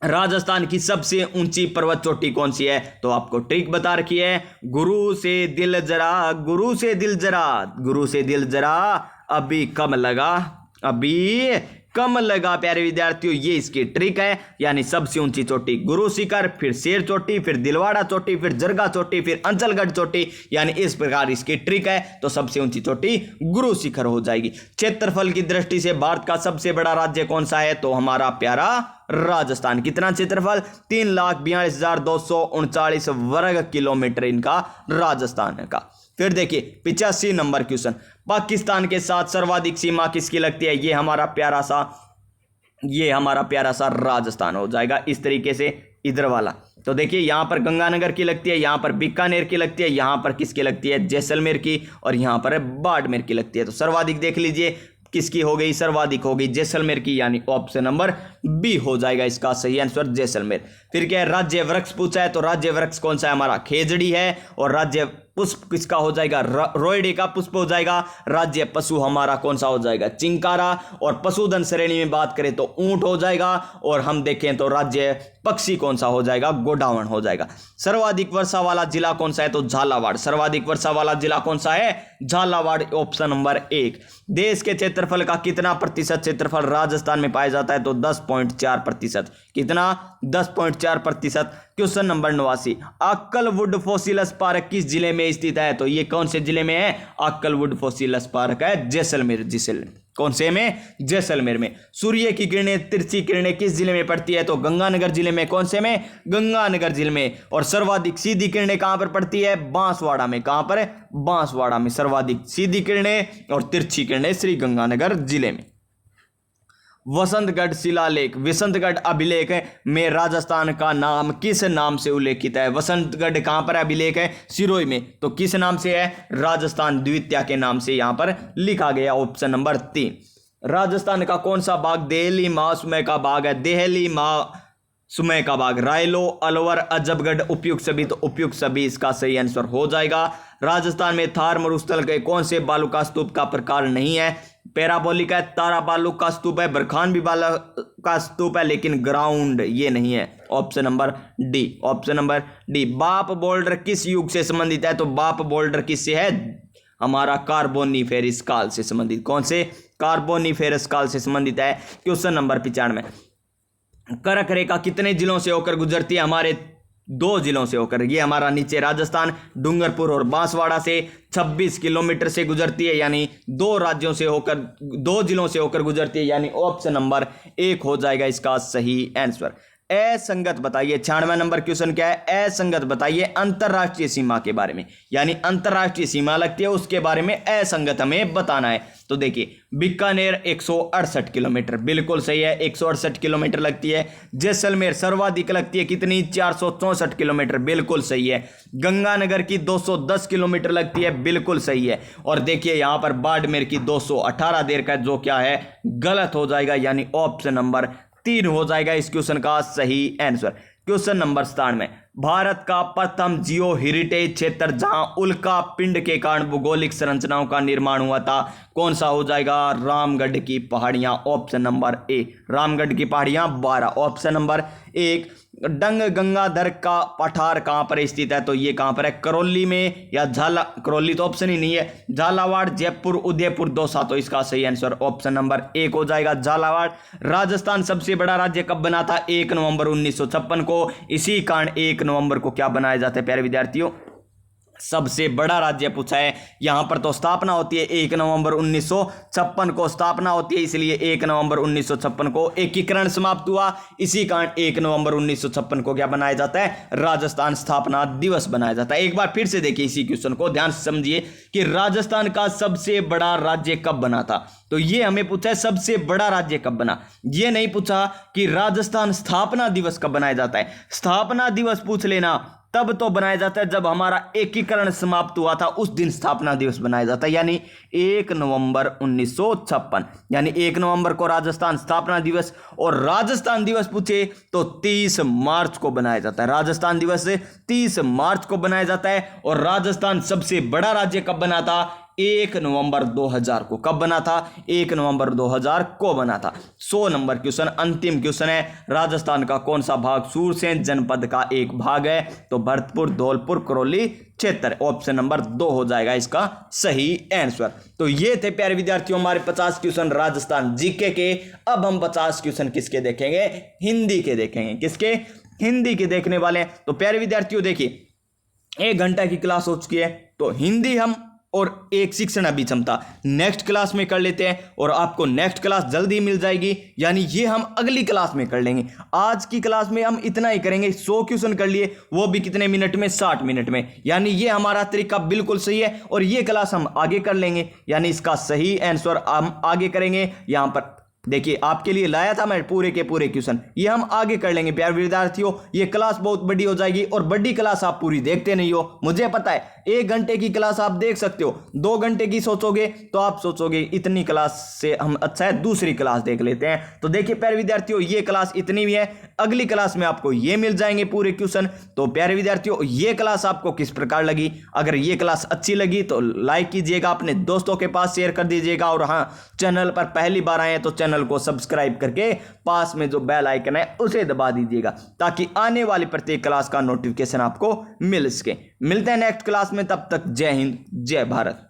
राजस्थान की सबसे ऊंची पर्वत चोटी कौन सी है? तो आपको ट्रिक बता रखी है, गुरु से दिल जरा, गुरु से दिल जरा, गुरु से दिल जरा अभी कम लगा, अभी कम लगा। प्यारे विद्यार्थियों, ये इसकी ट्रिक है। यानी सबसे ऊंची चोटी गुरु शिखर, फिर शेर चोटी, फिर दिलवाड़ा चोटी, फिर जरगा चोटी, फिर अंचलगढ़ चोटी, यानी इस प्रकार इसकी ट्रिक है। तो सबसे ऊंची चोटी गुरु शिखर हो जाएगी। क्षेत्रफल की दृष्टि से भारत का सबसे बड़ा राज्य कौन सा है? तो हमारा प्यारा राजस्थान। कितना क्षेत्रफल? 3,42,239 वर्ग किलोमीटर इनका राजस्थान का। फिर देखिए 85 नंबर क्वेश्चन, पाकिस्तान के साथ सर्वाधिक सीमा किसकी लगती है? ये हमारा प्यारा सा राजस्थान हो जाएगा इस तरीके से, इधर वाला। तो देखिए यहां पर गंगानगर की लगती है, यहां पर बीकानेर की लगती है, यहां पर किसकी लगती है? जैसलमेर की, और यहां पर बाड़मेर की लगती है। तो सर्वाधिक देख लीजिए किसकी हो गई? सर्वाधिक हो गई जैसलमेर की, यानी ऑप्शन नंबर बी हो जाएगा इसका सही आंसर, जैसलमेर। फिर क्या है? राज्य वृक्ष पूछा है, तो राज्य वृक्ष कौन सा है? हमारा खेजड़ी है। और राज्य पुष्प किसका हो जाएगा? रोयडे का पुष्प हो जाएगा। राज्य पशु हमारा कौन सा हो जाएगा? चिंकारा। और पशुधन श्रेणी में बात करें तो ऊंट हो जाएगा। और हम देखें तो राज्य पक्षी कौन सा हो जाएगा? गोडावण हो जाएगा। सर्वाधिक वर्षा वाला जिला कौन सा है? तो झालावाड़। सर्वाधिक वर्षा वाला जिला कौन सा है? Jhalawar, option number 1। देश के क्षेत्रफल का कितना प्रतिशत क्षेत्रफल राजस्थान में पाया जाता है? तो 10.4%। कितना? 10.4%। क्वेश्चन नंबर 89, अक्कलवुड फॉसिलस पार्क किस जिले में स्थित है? तो ये कौन से जिले में है? अक्कलवुड फॉसिलस पार्क है जैसलमेर, कौन से में? जैसलमेर में। सूर्य की किरणें, तिरछी किरणें किस जिले में पड़ती है? तो गंगानगर जिले में। कौन से में? गंगानगर जिले में। और सर्वाधिक सीधी किरणें कहां पर पड़ती है? बांसवाड़ा में। कहां पर? बांसवाड़ा में सर्वाधिक सीधी किरणें और तिरछी किरणें श्री गंगानगर जिले में। वसंतगढ़ शिलालेख, वसंतगढ़ अभिलेख में राजस्थान का नाम किस नाम से उल्लेखित है? वसंतगढ़ कहां पर अभिलेख है? सिरोही में। तो किस नाम से है? राजस्थान द्वितीय के नाम से यहां पर लिखा गया, ऑप्शन नंबर 3। राजस्थान का कौन सा बाग देहली महासमय का बाग है? देहली महासमय का बाग। रायलो, अलवर, अजबगढ़, उपयुक्त सभी। तो उपयुक्त सभी इसका सही आंसर हो जाएगा। राजस्थान में थार मरुस्थल के कौन से बालू का स्तूप का प्रकार नहीं है? पैराबोलिक है, तारा बालू का स्तूप है, बरखान भी बालू का स्तूप है, लेकिन ग्राउंड ये नहीं है। Option number D, option number D. बाप बोल्डर किस युग से संबंधित है? तो बाप बोल्डर किससे है? हमारा कार्बोनिफेरस काल से संबंधित। कौन से? कार्बोनिफेरस काल से संबंधित है। क्वेश्चन नंबर 95, कर्क रेखा कितने जिलों से होकर गुजरती है? हमारे 2 जिलों से होकर, ये हमारा नीचे राजस्थान डूंगरपुर और बांसवाड़ा से 26 किलोमीटर से गुजरती है, यानी 2 राज्यों से होकर 2 जिलों से होकर गुजरती है, यानी ऑप्शन नंबर 1 हो जाएगा इसका सही आंसर। असंगत बताइए, 96वां नंबर क्वेश्चन क्या है, असंगत बताइए अंतरराष्ट्रीय सीमा के बारे में, यानी अंतरराष्ट्रीय सीमा लगती है उसके बारे में असंगत हमें बताना है। तो देखिए बीकानेर 168 किलोमीटर, बिल्कुल सही है, 168 किलोमीटर लगती है। जैसलमेर सर्वाधिक लगती है, कितनी, 464 किलोमीटर, बिल्कुल सही है। गंगानगर की 210 किलोमीटर लगती है, बिल्कुल सही है। और देखिए यहां पर बाड़मेर की 218 देर का, जो क्या है गलत हो जाएगा, यानी ऑप्शन नंबर 3 हो जाएगा इस क्वेश्चन का सही आंसर। क्वेश्चन नंबर 97, भारत का प्रथम जियो हेरिटेज क्षेत्र जहां उल्का पिंड के कारण भूगोलिक संरचनाओं का निर्माण हुआ था, कौन सा हो जाएगा, रामगढ़ की पहाड़ियां, ऑप्शन नंबर ए, रामगढ़ की पहाड़ियां 12, ऑप्शन नंबर 1। डंग गंगाधर का पठार कहां पर स्थित है, तो ये कहां पर है, करौली में या करौली तो ऑप्शन ही नहीं है, झालावाड़, जयपुर, उदयपुर, दौसा, तो इसका सही आंसर ऑप्शन नंबर 1 हो जाएगा, झालावाड़। राजस्थान सबसे बड़ा राज्य कब बना था, 1 नवंबर 1956 को। इसी कारण 1 नवंबर को क्या बनाया जाता है प्यारे विद्यार्थियों, सबसे बड़ा राज्य पूछा है। यहां पर तो स्थापना होती है 1 नवंबर 1956 को स्थापना होती है, इसलिए 1 नवंबर 1956 को एकीकरण समाप्त हुआ, इसी कारण 1 नवंबर 1956 को क्या बनाया जाता है, राजस्थान स्थापना दिवस बनाया जाता है। एक बार फिर से देखिए इसी क्वेश्चन को ध्यान से समझिए कि राजस्थान का सबसे बड़ा राज्य कब बना था, तो ये हमें पूछा है सबसे बड़ा राज्य कब बना, ये नहीं पूछा कि राजस्थान स्थापना दिवस कब बनाया जाता है। स्थापना दिवस पूछ लेना तब तो बनाया जाता है जब हमारा एकीकरण समाप्त हुआ था, उस दिन स्थापना दिवस बनाया जाता है, यानी 1 नवंबर 1956, यानी 1 नवंबर को राजस्थान स्थापना दिवस। और राजस्थान दिवस पूछे तो 30 मार्च को बनाया जाता है, राजस्थान दिवस 30 मार्च को बनाया जाता है। और राजस्थान सबसे बड़ा राज्य कब बना था, 1 नवंबर 2000 को। कब बना था, 1 नवंबर 2000 को बना था। 100 नंबर क्वेश्चन, अंतिम क्वेश्चन है, राजस्थान का कौन सा भाग सूरसेन जनपद का एक भाग है, तो भरतपुर, धौलपुर, करौली क्षेत्र, ऑप्शन नंबर 2 हो जाएगा इसका सही आंसर। तो ये थे प्यारे विद्यार्थियों हमारे 50 क्वेश्चन राजस्थान जीके के। अब हम 50 क्वेश्चन किसके देखेंगे, हिंदी के देखेंगे। किसके, हिंदी के देखने वाले हैं। तो प्यारे विद्यार्थियों देखिए 1 घंटा की क्लास हो चुकी है, तो हिंदी हम और एक शिक्षण अभिक्षमता नेक्स्ट क्लास में कर लेते हैं, और आपको नेक्स्ट क्लास जल्दी मिल जाएगी, यानी ये हम अगली क्लास में कर लेंगे। आज की क्लास में हम इतना ही करेंगे, 100 क्वेश्चन कर लिए, वो भी कितने मिनट में, 60 मिनट में, यानी ये हमारा तरीका बिल्कुल सही है। और ये क्लास हम आगे कर लेंगे, यानी इसका सही आंसर हम आगे करेंगे। यहां पर देखिए आपके लिए लाया था मैं पूरे के पूरे क्वेश्चन, ये हम आगे कर लेंगे प्यारे विद्यार्थियों। ये क्लास बहुत बड़ी हो जाएगी, और बड़ी क्लास आप पूरी देखते नहीं हो, मुझे पता है। 1 घंटे की क्लास आप देख सकते हो, 2 घंटे की सोचोगे तो आप सोचोगे इतनी क्लास से हम अच्छा है दूसरी क्लास देख लेते हैं। तो देखिए प्यारे विद्यार्थियों ये क्लास इतनी भी है, अगली क्लास में आपको ये मिल जाएंगे पूरे क्वेश्चन। तो प्यारे विद्यार्थियों ये क्लास आपको किस प्रकार लगी, अगर ये क्लास अच्छी लगी तो लाइक कीजिएगा, अपने दोस्तों के पास शेयर कर दीजिएगा, और हाँ चैनल पर पहली बार आए हैं तो चैनल को सब्सक्राइब करके पास में जो बेल आइकन है उसे दबा दीजिएगा, ताकि आने वाली प्रत्येक क्लास का नोटिफिकेशन आपको मिल सके। मिलते हैं नेक्स्ट क्लास में, तब तक जय हिंद, जय भारत।